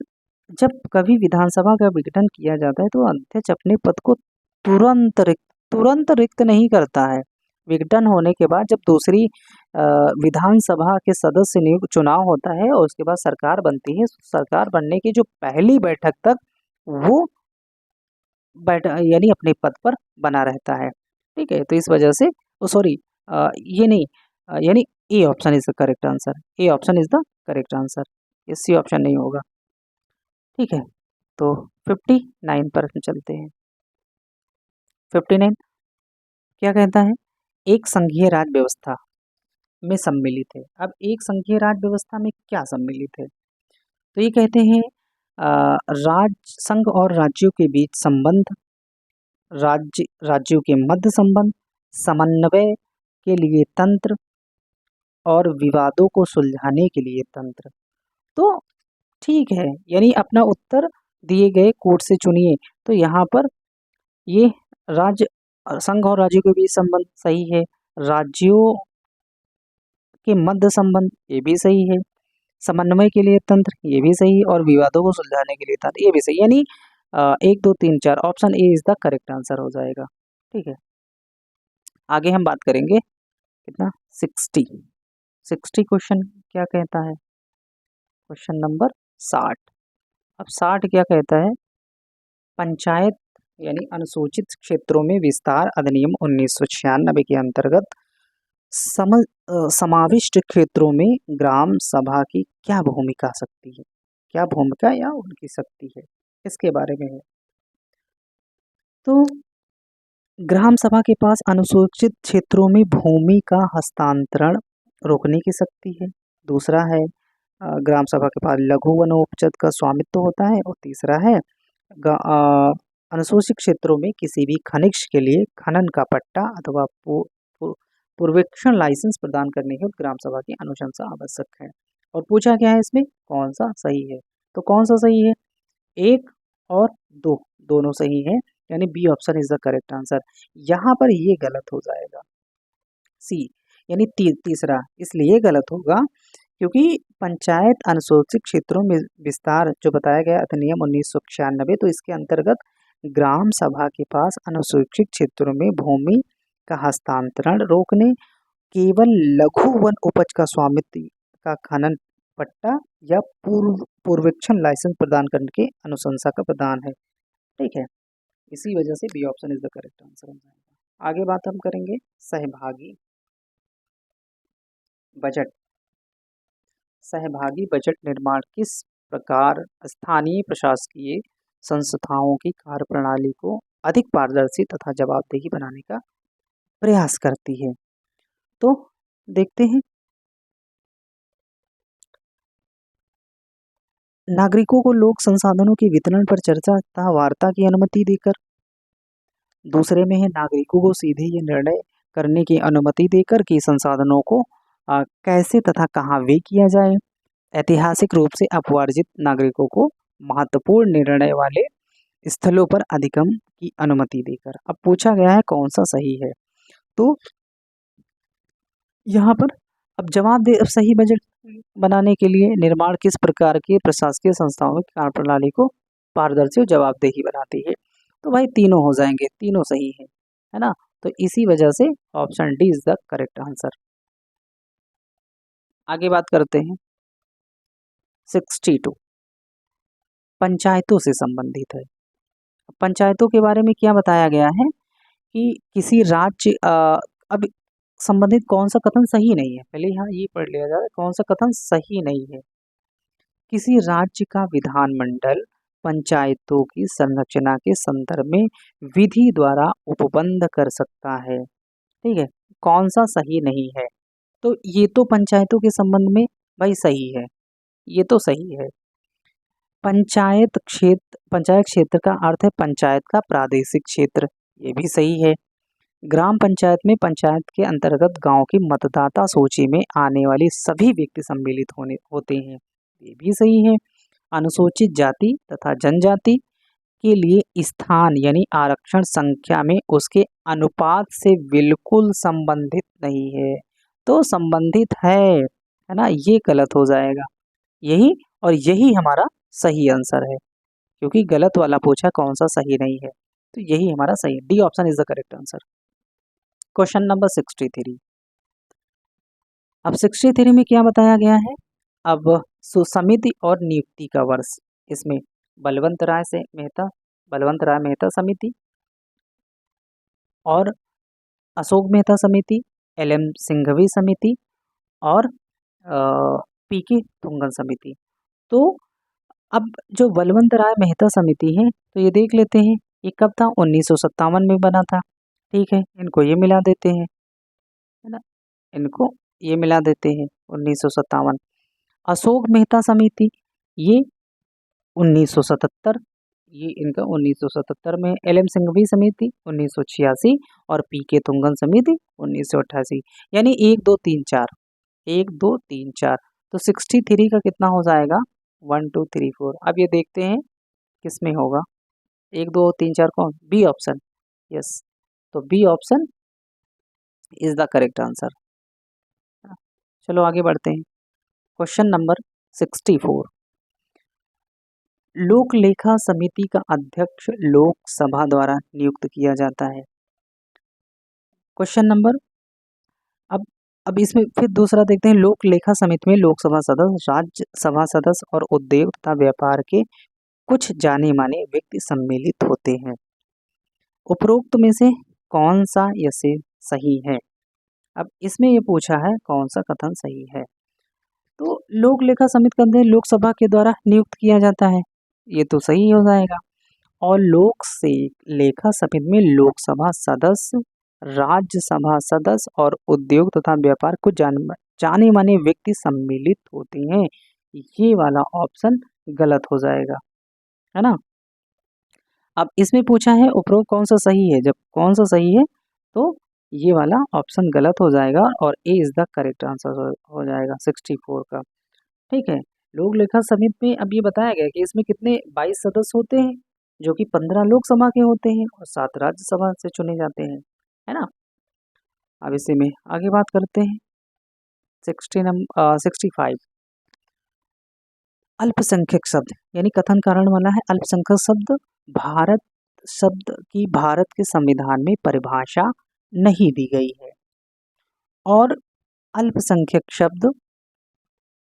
जब कभी विधानसभा का विघटन किया जाता है तो अध्यक्ष अपने पद को तुरंत रिक्त नहीं करता है। विघटन होने के बाद जब दूसरी विधानसभा के सदस्य नियुक्त चुनाव होता है और उसके बाद सरकार बनती है, सरकार बनने की जो पहली बैठक तक वो यानी अपने पद पर बना रहता है, ठीक है। तो इस वजह से सॉरी, ये नहीं, यानी A option is the correct answer, A option is the correct answer, ये सी ऑप्शन नहीं होगा, ठीक है। तो 59 पर चलते हैं। 59 क्या कहता है? एक संघीय राज्य व्यवस्था में सम्मिलित है। अब एक संघीय राज्य व्यवस्था में क्या सम्मिलित है? तो ये कहते हैं राज्य, संघ और राज्यों के बीच संबंध, राज्यों के मध्य संबंध, समन्वय के लिए तंत्र और विवादों को सुलझाने के लिए तंत्र। तो ठीक है, यानी अपना उत्तर दिए गए कोड से चुनिए। तो यहाँ पर ये राज्य, संघ और राज्यों के बीच संबंध सही है, राज्यों के मध्य संबंध ये भी सही है, समन्वय के लिए तंत्र ये भी सही है, और विवादों को सुलझाने के लिए तंत्र ये भी सही, यानी 1 2 3 4 option A is the correct answer हो जाएगा, ठीक है। आगे हम बात करेंगे कितना 60 क्वेश्चन क्या कहता है? Question number 60। अब 60 क्या कहता है? पंचायत यानी अनुसूचित क्षेत्रों में विस्तार अधिनियम 1996 के अंतर्गत समाविष्ट क्षेत्रों में ग्राम सभा की क्या भूमिका सकती है, क्या भूमिका या उनकी शक्ति है, इसके बारे में है। तो ग्राम सभा के पास अनुसूचित क्षेत्रों में भूमि का हस्तांतरण रोकने की शक्ति है। दूसरा है ग्राम सभा के पास लघु वनोपज का स्वामित्व होता है। और तीसरा है अनुसूचित क्षेत्रों में किसी भी खनिज के लिए खनन का पट्टा अथवा पूर्वेक्षण लाइसेंस प्रदान करने के ग्राम सभा की अनुशंसा आवश्यक है। और पूछा गया है इसमें कौन सा सही है? तो कौन सा सही है? 1 और 2 दोनों सही है, यानी B option is the correct answer. यहाँ पर ये गलत हो जाएगा, सी यानी तीसरा इसलिए गलत होगा क्योंकि पंचायत अनुसूचित क्षेत्रों में विस्तार जो बताया गया अधिनियम 1996, तो इसके अंतर्गत ग्राम सभा के पास अनुसूचित क्षेत्रों में भूमि का हस्तांतरण रोकने, केवल लघु वन उपज का स्वामित्व का खनन पट्टा या पूर्वेक्षण लाइसेंस प्रदान करने के अनुशंसा का प्रदान है, ठीक है। इसी वजह से B option is the correct answer हो जाएगा। आगे बात हम करेंगे सहभागी बजट। सहभागी बजट निर्माण किस प्रकार स्थानीय प्रशासकीय संस्थाओं की कार्यप्रणाली को अधिक पारदर्शी तथा जवाबदेही बनाने का प्रयास करती है? तो देखते हैं। नागरिकों को लोक संसाधनों के वितरण पर चर्चा तथा वार्ता की अनुमति देकर। दूसरे में है नागरिकों को सीधे ये निर्णय करने की अनुमति देकर कि संसाधनों को कैसे तथा कहाँ व्यय किया जाए। ऐतिहासिक रूप से अपवर्जित नागरिकों को महत्वपूर्ण निर्णय वाले स्थलों पर अधिगम की अनुमति देकर। अब पूछा गया है कौन सा सही है? तो यहाँ पर अब जवाब दे, सही बजट बनाने के लिए निर्माण किस प्रकार की प्रशासकीय संस्थाओं की कार्यप्रणाली को पारदर्शी और जवाबदेही बनाती है? तो भाई तीनों हो जाएंगे, तीनों सही है ना। तो इसी वजह से option D is the correct answer. आगे बात करते हैं 62 पंचायतों से संबंधित है। पंचायतों के बारे में क्या बताया गया है कि किसी राज्य अब संबंधित कौन सा कथन सही नहीं है, पहले यहाँ ये पढ़ लिया जाए कौन सा कथन सही नहीं है। किसी राज्य का विधानमंडल पंचायतों की संरचना के संदर्भ में विधि द्वारा उपबंध कर सकता है, ठीक है। कौन सा सही नहीं है? तो ये तो पंचायतों के संबंध में भाई सही है, ये तो सही है। पंचायत क्षेत्र का अर्थ है पंचायत का प्रादेशिक क्षेत्र, ये भी सही है। ग्राम पंचायत में पंचायत के अंतर्गत गांव की मतदाता सूची में आने वाली सभी व्यक्ति सम्मिलित होते हैं, ये भी सही है। अनुसूचित जाति तथा जनजाति के लिए स्थान यानी आरक्षण संख्या में उसके अनुपात से बिल्कुल संबंधित नहीं है, तो संबंधित है ना, ये गलत हो जाएगा। यही और यही हमारा सही आंसर है, क्योंकि गलत वाला पूछा कौन सा सही नहीं है, तो यही हमारा सही है। D option is the correct answer. Question number 63। अब 63 में क्या बताया गया है? अब सुसमिति और नियुक्ति का वर्ष, इसमें बलवंत राय मेहता समिति और अशोक मेहता समिति, LM सिंघवी समिति और PK तुंगन समिति। तो अब जो बलवंत राय मेहता समिति है, तो ये देख लेते हैं ये कब था, 1957 में बना था। ठीक है, इनको ये मिला देते हैं, है ना, इनको ये मिला देते हैं 1957। अशोक मेहता समिति ये 1977, ये इनका 1977 में। LM सिंघवी समिति 1986 और PK तुंगन समिति 1988, यानी 1 2 3 4 1 2 3 4। तो 63 का कितना हो जाएगा, 1 2 3 4। अब ये देखते हैं किस में होगा, 1 2 3 4 कौन, बी ऑप्शन। यस, तो B option is the correct answer. चलो आगे बढ़ते हैं। Question number 64। लोक लेखा समिति का अध्यक्ष लोकसभा द्वारा नियुक्त किया जाता है। क्वेश्चन नंबर अब इसमें फिर दूसरा देखते हैं। लोक लेखा समिति में लोकसभा सदस्य, राज्यसभा सदस्य और उद्योग तथा व्यापार के कुछ जाने माने व्यक्ति सम्मिलित होते हैं। उपरोक्त में से कौन सा यह सही है? अब इसमें ये पूछा है कौन सा कथन सही है। तो लोक लेखा समिति का अध्यक्ष लोकसभा के द्वारा नियुक्त किया जाता है, ये तो सही हो जाएगा। और लोक से लेखा समिति में लोकसभा सदस्य, राज्यसभा सदस्य और उद्योग तथा व्यापार को जाने माने व्यक्ति सम्मिलित होते हैं, ये वाला ऑप्शन गलत हो जाएगा, है ना। अब इसमें पूछा है उपरोक्त कौन सा सही है, जब कौन सा सही है तो ये वाला ऑप्शन गलत हो जाएगा और ए इज द करेक्ट आंसर हो जाएगा 64 का। ठीक है, लोक लेखा समिति में अब ये बताया गया कि इसमें कितने 22 सदस्य होते हैं, जो कि 15 लोकसभा के होते हैं और 7 राज्यसभा से चुने जाते हैं, है ना। अब इसी में आगे बात करते हैं 65। अल्पसंख्यक शब्द यानी कथन कारण वाला है। अल्पसंख्यक शब्द भारत शब्द की भारत के संविधान में परिभाषा नहीं दी गई है और अल्पसंख्यक शब्द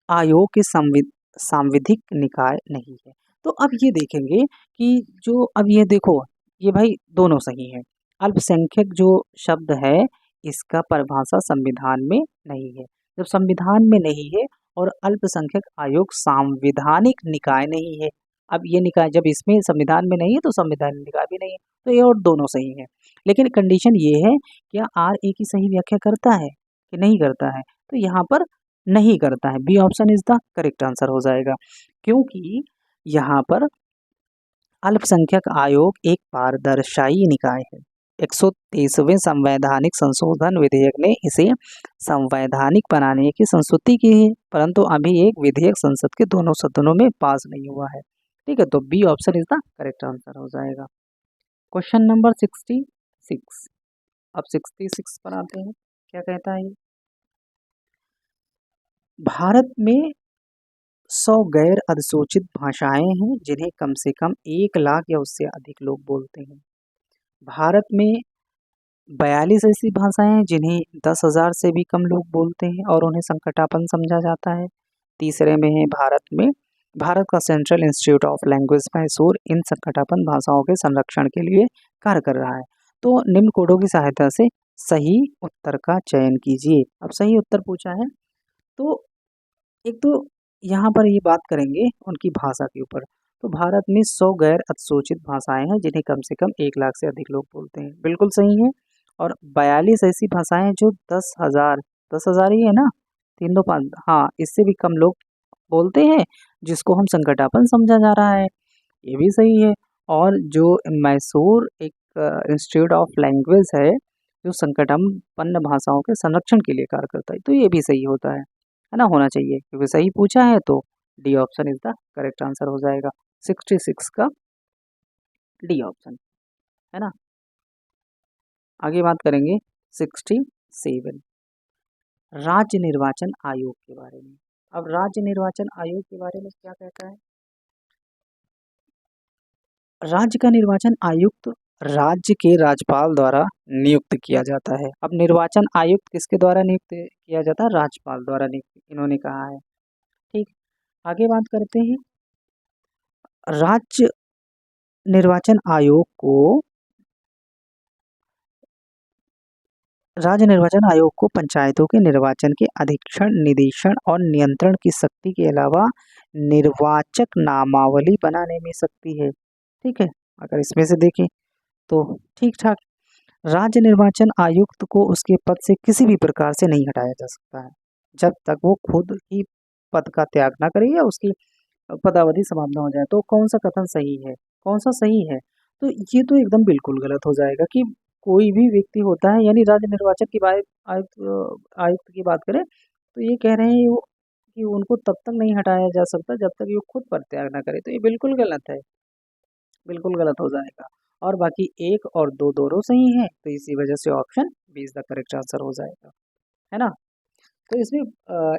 आयोग के सांविधिक निकाय नहीं है। तो अब ये देखेंगे कि जो अब ये देखो ये भाई दोनों सही है। अल्पसंख्यक जो शब्द है इसका परिभाषा संविधान में नहीं है। जब संविधान में नहीं है और अल्पसंख्यक आयोग सांविधानिक निकाय नहीं है, अब ये निकाय जब इसमें संविधान में नहीं है तो संवैधानिक निकाय भी नहीं है, तो ये और दोनों सही है। लेकिन कंडीशन ये है क्या RA की सही व्याख्या करता है कि नहीं करता है, तो यहाँ पर नहीं करता है। B option is the correct answer हो जाएगा, क्योंकि यहाँ पर अल्पसंख्यक आयोग एक पारदर्शी निकाय है। 123वें संवैधानिक संशोधन विधेयक ने इसे संवैधानिक बनाने की संस्तुति की है, परंतु अभी एक विधेयक संसद के दोनों सदनों में पास नहीं हुआ है। ठीक है, तो B option is the correct answer हो जाएगा। Question number 66। अब 66 पर आते हैं, क्या कहता है ये? भारत में 100 गैर अधिसूचित भाषाएं हैं जिन्हें कम से कम 1 लाख या उससे अधिक लोग बोलते हैं। भारत में 42 ऐसी भाषाएं हैं जिन्हें 10,000 से भी कम लोग बोलते हैं और उन्हें संकटापन्न समझा जाता है। तीसरे में है भारत का central institute of language Mysore इन संकटापन्न भाषाओं के संरक्षण के लिए कार्य कर रहा है। तो निम्न कोडों की सहायता से सही उत्तर का चयन कीजिए। अब सही उत्तर पूछा है, तो एक तो यहाँ पर ये बात करेंगे उनकी भाषा के ऊपर। तो भारत में 100 गैर अधिसूचित भाषाएं हैं जिन्हें कम से कम 1 लाख से अधिक लोग बोलते हैं, बिल्कुल सही है। और 42 ऐसी भाषाएं जो 10,000 ही है ना, 3 2 5, हाँ, इससे भी कम लोग बोलते हैं, जिसको हम संकटापन समझा जा रहा है, ये भी सही है। और जो मैसूर एक इंस्टीट्यूट ऑफ लैंग्वेज है, जो संकटापन्न भाषाओं के संरक्षण के लिए कार्य करता है, तो ये भी सही होता है ना, होना चाहिए, क्योंकि सही पूछा है तो D option is the correct answer हो जाएगा। 66 का डी ऑप्शन, है ना। आगे बात करेंगे 67, राज्य निर्वाचन आयोग के बारे में। अब राज्य निर्वाचन आयोग के बारे में क्या कहता है? राज्य का निर्वाचन आयुक्त राज्य के राज्यपाल द्वारा नियुक्त किया जाता है। अब निर्वाचन आयुक्त किसके द्वारा नियुक्त किया जाता है? राज्यपाल द्वारा नियुक्त, इन्होंने कहा है। ठीक, आगे बात करते हैं। राज्य निर्वाचन आयोग को राज्य निर्वाचन आयोग को पंचायतों के निर्वाचन के अधीक्षण, निरीक्षण और नियंत्रण की शक्ति के अलावा निर्वाचक नामावली बनाने में शक्ति है। ठीक है, अगर इसमें से देखें तो ठीक ठाक। राज्य निर्वाचन आयुक्त को उसके पद से किसी भी प्रकार से नहीं हटाया जा सकता है, जब तक वो खुद ही पद का त्याग ना करे या उसकी पदावधि समाप्त न हो जाए। तो कौन सा कथन सही है, कौन सा सही है? तो ये तो एकदम बिल्कुल गलत हो जाएगा कि कोई भी व्यक्ति होता है, यानी राज्य निर्वाचन की बात, आयुक्त की बात करें तो ये कह रहे हैं वो कि उनको तब तक नहीं हटाया जा सकता जब तक ये खुद पद त्याग ना करे। तो ये बिल्कुल गलत है, बिल्कुल गलत हो जाएगा। और बाकी एक और दो दोनों सही है, तो इसी वजह से option B is the correct answer हो जाएगा, है ना। तो इसमें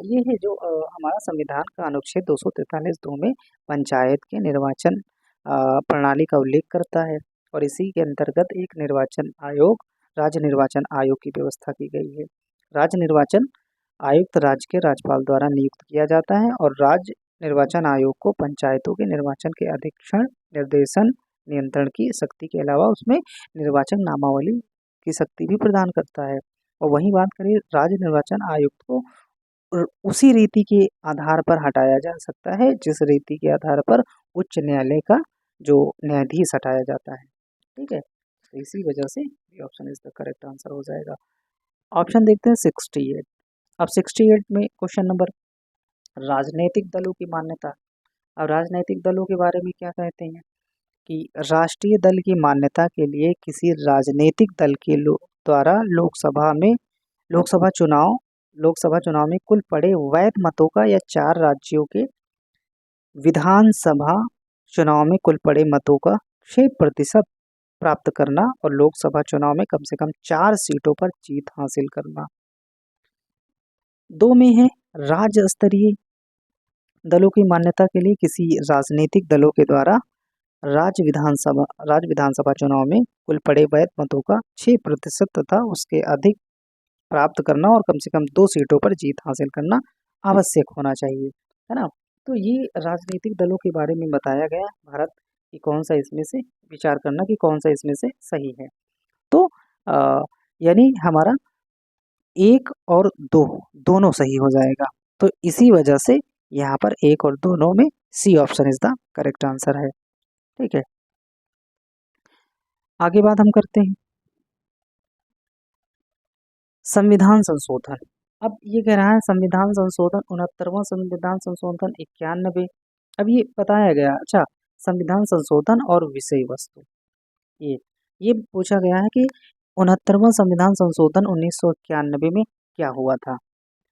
ये है जो हमारा संविधान का अनुच्छेद 243(2) में पंचायत के निर्वाचन प्रणाली का उल्लेख करता है, और इसी के अंतर्गत एक निर्वाचन आयोग, राज्य निर्वाचन आयोग की व्यवस्था की गई है। राज्य निर्वाचन आयुक्त राज्य के राज्यपाल द्वारा नियुक्त किया जाता है, और राज्य निर्वाचन आयोग को पंचायतों के निर्वाचन के अधीक्षण, निर्देशन, नियंत्रण की शक्ति के अलावा उसमें निर्वाचन नामावली की शक्ति भी प्रदान करता है। और वहीं बात करें राज्य निर्वाचन आयुक्त को उसी रीति के आधार पर हटाया जा सकता है जिस रीति के आधार पर उच्च न्यायालय का जो न्यायाधीश हटाया जाता है। ठीक है, तो इसी वजह से ये option is the correct answer हो जाएगा। ऑप्शन देखते हैं 68। अब 68 में क्वेश्चन नंबर, राजनीतिक दलों की मान्यता। अब राजनीतिक दलों के बारे में क्या कहते हैं कि राष्ट्रीय दल की मान्यता के लिए किसी राजनीतिक दल के द्वारा लोकसभा चुनाव में कुल पड़े वैध मतों का या 4 राज्यों के विधानसभा चुनाव में कुल पड़े मतों का 6% प्राप्त करना, और लोकसभा चुनाव में कम से कम 4 सीटों पर जीत हासिल करना। 2 में है राज्य स्तरीय दलों की मान्यता के लिए किसी राजनीतिक दलों के द्वारा राज्य विधानसभा चुनाव में कुल पड़े वैध मतों का 6% तथा उसके अधिक प्राप्त करना, और कम से कम 2 सीटों पर जीत हासिल करना आवश्यक होना चाहिए, है ना। तो ये राजनीतिक दलों के बारे में बताया गया भारत कि कौन सा इसमें से विचार करना कि कौन सा इसमें से सही है। तो यानी हमारा 1 और 2 दोनों सही हो जाएगा। तो इसी वजह से यहाँ पर 1 और 2 में C option is the correct answer है। ठीक है, आगे बात हम करते हैं संविधान संशोधन। अब ये कह रहा है संविधान संशोधन 69वां संविधान संशोधन 91। अब ये बताया गया, अच्छा, संविधान संशोधन और विषय वस्तु, ये पूछा गया है कि 69वां संविधान संशोधन 1991 में क्या हुआ था,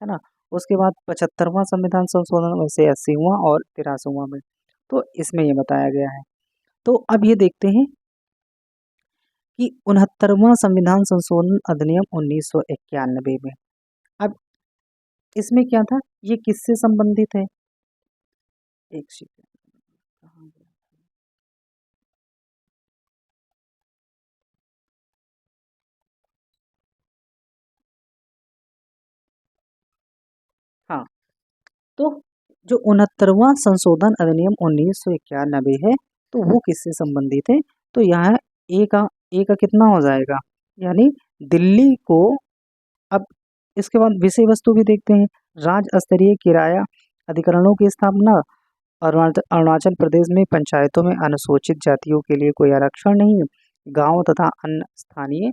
है ना। उसके बाद 75वां संविधान संशोधन वैसे 80वां और 83वां में, तो इसमें ये बताया गया है। तो अब ये देखते हैं कि 69वां संविधान संशोधन अधिनियम 1991 में, अब इसमें क्या था, ये किससे संबंधित है? एक सेकंड, कहाँ गया? हाँ, तो जो 69वां संशोधन अधिनियम 1991 है, तो वो किससे संबंधित है? तो यहाँ ए का कितना हो जाएगा, यानी दिल्ली को। अब इसके बाद विषय वस्तु भी देखते हैं, राज्य स्तरीय किराया अधिकरणों की स्थापना, अरुणाचल प्रदेश में पंचायतों में अनुसूचित जातियों के लिए कोई आरक्षण नहीं, गांव तथा अन्य स्थानीय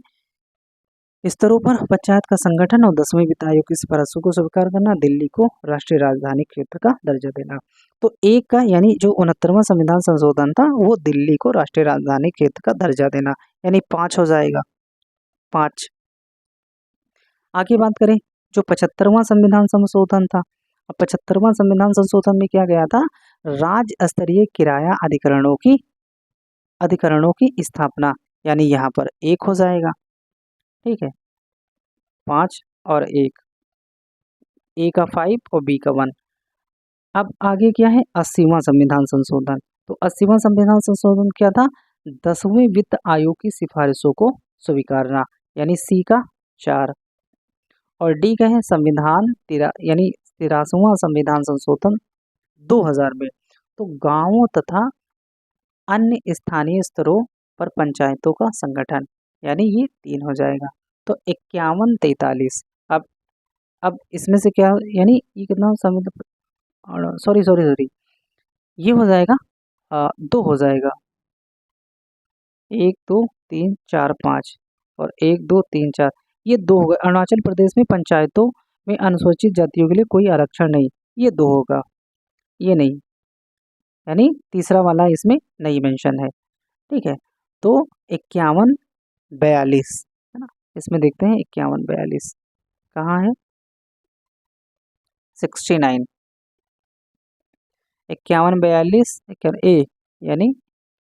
स्तरों पर पंचायत का संगठन और 10वें वित्त आयोग की सिफारिशों को स्वीकार करना, दिल्ली को राष्ट्रीय राजधानी क्षेत्र का दर्जा देना। तो एक का यानी जो 69वां संविधान संशोधन था वो दिल्ली को राष्ट्रीय राजधानी क्षेत्र का दर्जा देना, यानी 5 हो जाएगा, 5। आगे बात करें जो 75वां संविधान संशोधन था, अब 75वां संविधान संशोधन में क्या गया था, राज्य स्तरीय किराया अधिकरणों की स्थापना, यानी यहाँ पर 1 हो जाएगा, ठीक है, 5 और 1, ए का 5 और बी का 1। अब आगे क्या है, 80वां संविधान संशोधन। तो 80वां संविधान संशोधन क्या था, 10वें वित्त आयोग की सिफारिशों को स्वीकारना, यानी सी का 4। और डी का है संविधान यानी 83वां संविधान संशोधन 2000 में। तो गांवों तथा अन्य स्थानीय स्तरों पर पंचायतों का संगठन, यानी ये 3 हो जाएगा। तो 51-43। अब इसमें से क्या, यानी ये कितना सॉरी ये हो जाएगा 2 हो जाएगा, 1 2 3 4 5 और 1 2 3 4, ये 2 होगा। अरुणाचल प्रदेश में पंचायतों में अनुसूचित जातियों के लिए कोई आरक्षण नहीं, ये 2 होगा, ये नहीं, यानी तीसरा वाला इसमें नहीं मेंशन है, ठीक है। तो 51-42 है ना, इसमें देखते हैं 51-42 कहाँ है, 69, 51-42 ए, यानी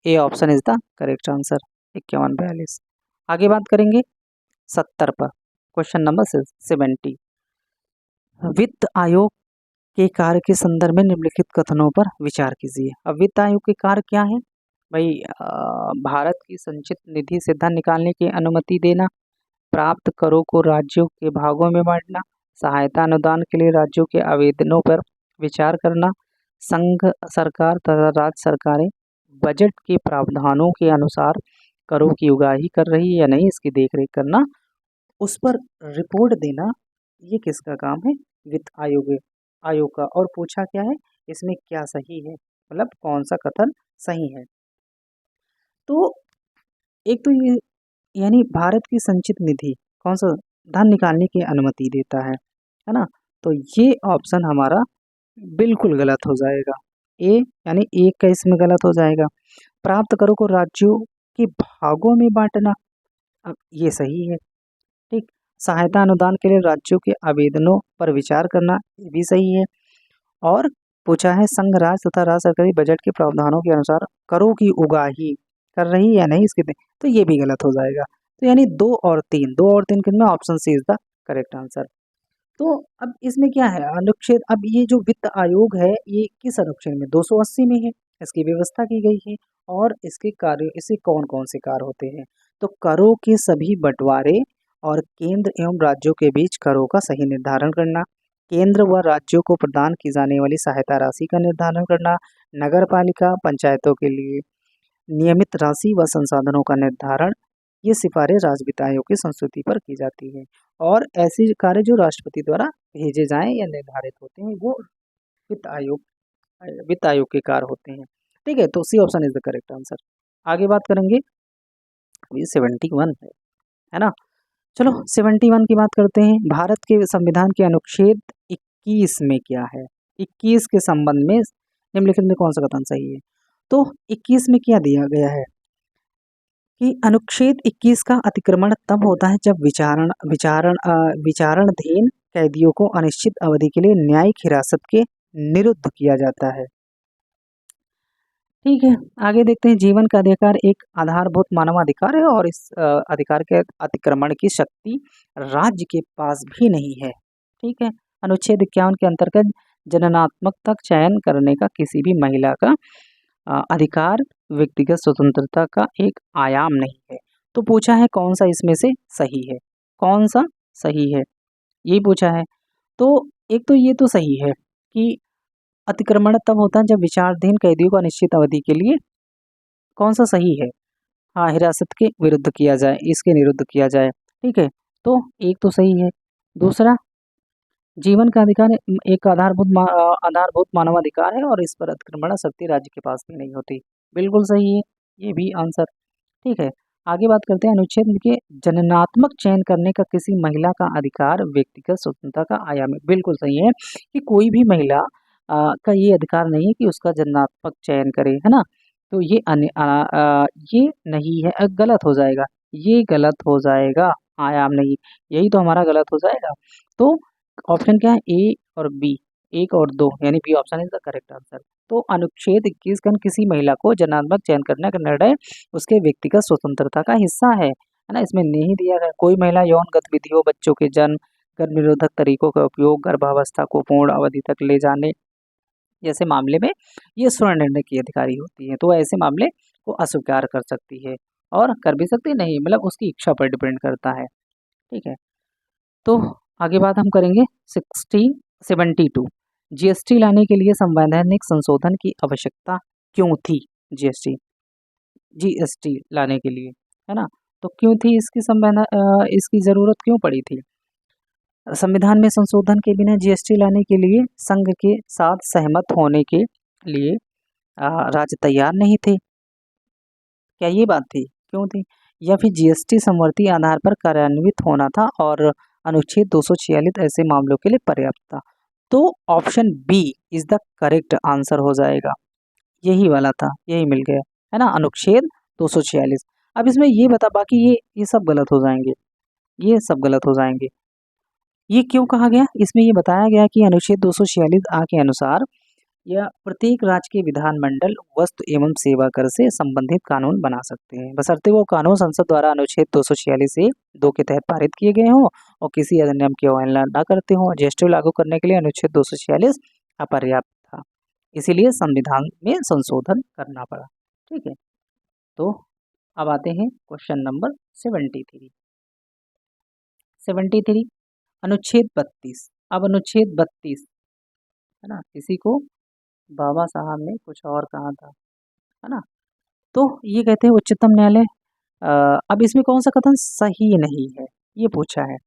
A option is the correct answer, 51-42। आगे बात करेंगे 70 पर, क्वेश्चन नंबर 70। वित्त आयोग के कार्य के संदर्भ में निम्नलिखित कथनों पर विचार कीजिए। अब वित्त आयोग के कार्य क्या है भाई, भारत की संचित निधि से धन निकालने की अनुमति देना, प्राप्त करों को राज्यों के भागों में बांटना, सहायता अनुदान के लिए राज्यों के आवेदनों पर विचार करना, संघ सरकार तथा राज्य सरकारें बजट के प्रावधानों के अनुसार करों की उगाही कर रही है या नहीं इसकी देखरेख करना, उस पर रिपोर्ट देना, ये किसका काम है, वित्त आयोग का। और पूछा क्या है, इसमें क्या सही है, मतलब कौन सा कथन सही है। तो एक तो ये यानी भारत की संचित निधि कौन सा, धन निकालने की अनुमति देता है ना, तो ये ऑप्शन हमारा बिल्कुल गलत हो जाएगा, ए यानी एक का इसमें गलत हो जाएगा। प्राप्त करों को राज्यों के भागों में बांटना, अब ये सही है, ठीक। सहायता अनुदान के लिए राज्यों के आवेदनों पर विचार करना, ये भी सही है। और पूछा है संघ राज्य तथा राज्य सरकारी बजट के प्रावधानों के अनुसार करों की उगाही कर रही या नहीं इसके, तो ये भी गलत हो जाएगा। तो यानी 2 और 3 कितना, option C is the correct answer. तो अब इसमें क्या है अनुच्छेद, अब ये जो वित्त आयोग है ये किस अनुच्छेद में, 280 में है, इसकी व्यवस्था की गई है। और इसके कार्य, इससे कौन कौन से कार्य होते हैं, तो करों के सभी बंटवारे और केंद्र एवं राज्यों के बीच करों का सही निर्धारण करना, केंद्र व राज्यों को प्रदान की जाने वाली सहायता राशि का निर्धारण करना, नगर पालिका पंचायतों के लिए नियमित राशि व संसाधनों का निर्धारण, ये सिफारिश राज्य वित्त आयोग की संस्तुति पर की जाती है। और ऐसे कार्य जो राष्ट्रपति द्वारा भेजे जाएं या निर्धारित होते हैं वो वित्त आयोग के कार्य होते हैं, ठीक है। तो C option is the correct answer. आगे बात करेंगे, ये 71 है ना, चलो 71 की बात करते हैं। भारत के संविधान के अनुच्छेद 21 में क्या है, 21 के संबंध में निम्नलिखित में कौन सा कथन सही है। तो 21 में क्या दिया गया है कि अनुच्छेद 21 का अतिक्रमण तब होता है जब विचारणधीन कैदियों को अनिश्चित अवधि के लिए न्यायिक हिरासत के निरुद्ध किया जाता है, ठीक है। आगे देखते हैं, जीवन का अधिकार एक आधारभूत मानवाधिकार है और इस अधिकार के अतिक्रमण की शक्ति राज्य के पास भी नहीं है, ठीक है। अनुच्छेद 51 के अंतर्गत जननात्मक तक चयन करने का किसी भी महिला का अधिकार व्यक्तिगत स्वतंत्रता का एक आयाम नहीं है। तो पूछा है कौन सा इसमें से सही है, कौन सा सही है, यही पूछा है। तो एक तो ये तो सही है कि अतिक्रमण तब होता है जब विचाराधीन कैदियों को अनिश्चित अवधि के लिए, कौन सा सही है, हाँ, हिरासत के विरुद्ध किया जाए, इसके निरुद्ध किया जाए, ठीक है। तो एक तो सही है। दूसरा, जीवन का अधिकार एक आधारभूत मानवाधिकार है और इस पर अतिक्रमण शक्ति राज्य के पास भी नहीं होती, बिल्कुल सही है, ये भी आंसर, ठीक है। आगे बात करते हैं अनुच्छेद के जननात्मक चयन करने का किसी महिला का अधिकार व्यक्तिगत स्वतंत्रता का आयाम है। बिल्कुल सही है कि कोई भी महिला का ये अधिकार नहीं है कि उसका जननात्मक चयन करे, है ना। तो ये नहीं है, गलत हो जाएगा, ये गलत हो जाएगा, आयाम नहीं, यही तो हमारा गलत हो जाएगा। तो ऑप्शन क्या है, ए और बी, एक और दो, यानी B option is the correct answer. तो अनुच्छेद 21 का किसी महिला को जनात्मक चयन करने का निर्णय उसके व्यक्तिगत स्वतंत्रता का हिस्सा है ना। इसमें नहीं दिया गया कोई महिला यौन गतिविधियों, बच्चों के जन्म, गर्भ निरोधक तरीकों का उपयोग, गर्भावस्था को पूर्ण अवधि तक ले जाने जैसे मामले में ये स्वर्ण निर्णय की अधिकारी होती है। तो ऐसे मामले को अस्वीकार कर सकती है और कर भी सकती नहीं, मतलब उसकी इच्छा पर डिपेंड करता है। ठीक है, तो आगे बात हम करेंगे 1672 जीएसटी लाने के लिए संवैधानिक संशोधन की आवश्यकता क्यों थी। जीएसटी लाने के लिए, है ना, तो क्यों थी इसकी जरूरत क्यों पड़ी थी। संविधान में संशोधन के बिना जीएसटी लाने के लिए संघ के साथ सहमत होने के लिए राज्य तैयार नहीं थे, क्या ये बात थी, क्यों थी, या फिर जीएसटी समवर्ती आधार पर कार्यान्वित होना था और अनुच्छेद 246 ऐसे मामलों के लिए पर्याप्त था। तो option B is the correct answer हो जाएगा, यही वाला था, यही मिल गया, है ना, अनुच्छेद 246। अब इसमें ये बता, बाकी ये सब गलत हो जाएंगे, ये सब गलत हो जाएंगे। ये क्यों कहा गया, इसमें ये बताया गया कि अनुच्छेद 246 आ के अनुसार या प्रत्येक राज्य के विधानमंडल वस्तु एवं सेवा कर से संबंधित कानून बना सकते हैं, बशर्ते वो कानून संसद द्वारा अनुच्छेद 246 से 2 के तहत पारित किए गए हों और किसी अधिनियम की अवहेलना न करते हों। जीएसटी लागू करने के लिए अनुच्छेद 246 अपर्याप्त था, इसीलिए संविधान में संशोधन करना पड़ा। ठीक है, तो अब आते हैं क्वेश्चन नंबर 73 अनुच्छेद 32। अब अनुच्छेद 32, है ना, इसी को बाबा साहब ने कुछ और कहा था, है ना। तो ये कहते हैं उच्चतम न्यायालय, अब इसमें कौन सा कथन सही नहीं है ये पूछा है।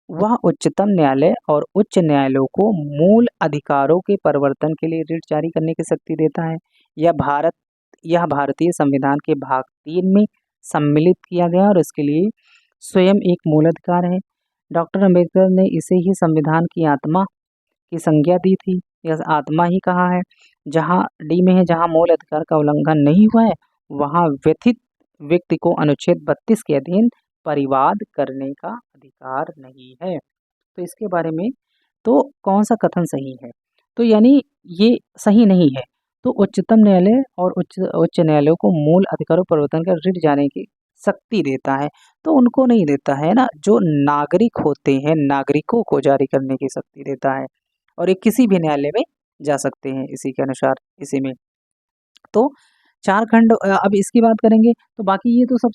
वह उच्चतम न्यायालय और उच्च न्यायालयों को मूल अधिकारों के परिवर्तन के लिए रिट जारी करने की शक्ति देता है। यह भारतीय संविधान के भाग 3 में सम्मिलित किया गया और इसके लिए स्वयं एक मूल अधिकार है। डॉक्टर अम्बेडकर ने इसे ही संविधान की आत्मा की संज्ञा दी थी, यह आत्मा ही कहा है। जहाँ डी में है, जहाँ मूल अधिकार का उल्लंघन नहीं हुआ है वहाँ व्यथित व्यक्ति को अनुच्छेद 32 के अधीन परिवाद करने का अधिकार नहीं है। तो इसके बारे में तो कौन सा कथन सही है, तो यानी ये सही नहीं है। तो उच्चतम न्यायालय और उच्च न्यायालयों को मूल अधिकारों परिवर्तन कर रिट जाने की शक्ति देता है, तो उनको नहीं देता है ना, जो नागरिक होते हैं नागरिकों को जारी करने की शक्ति देता है और ये किसी भी न्यायालय में जा सकते हैं इसी के अनुसार, इसी में। तो 4 खंड, अब इसकी बात करेंगे तो बाकी ये तो सब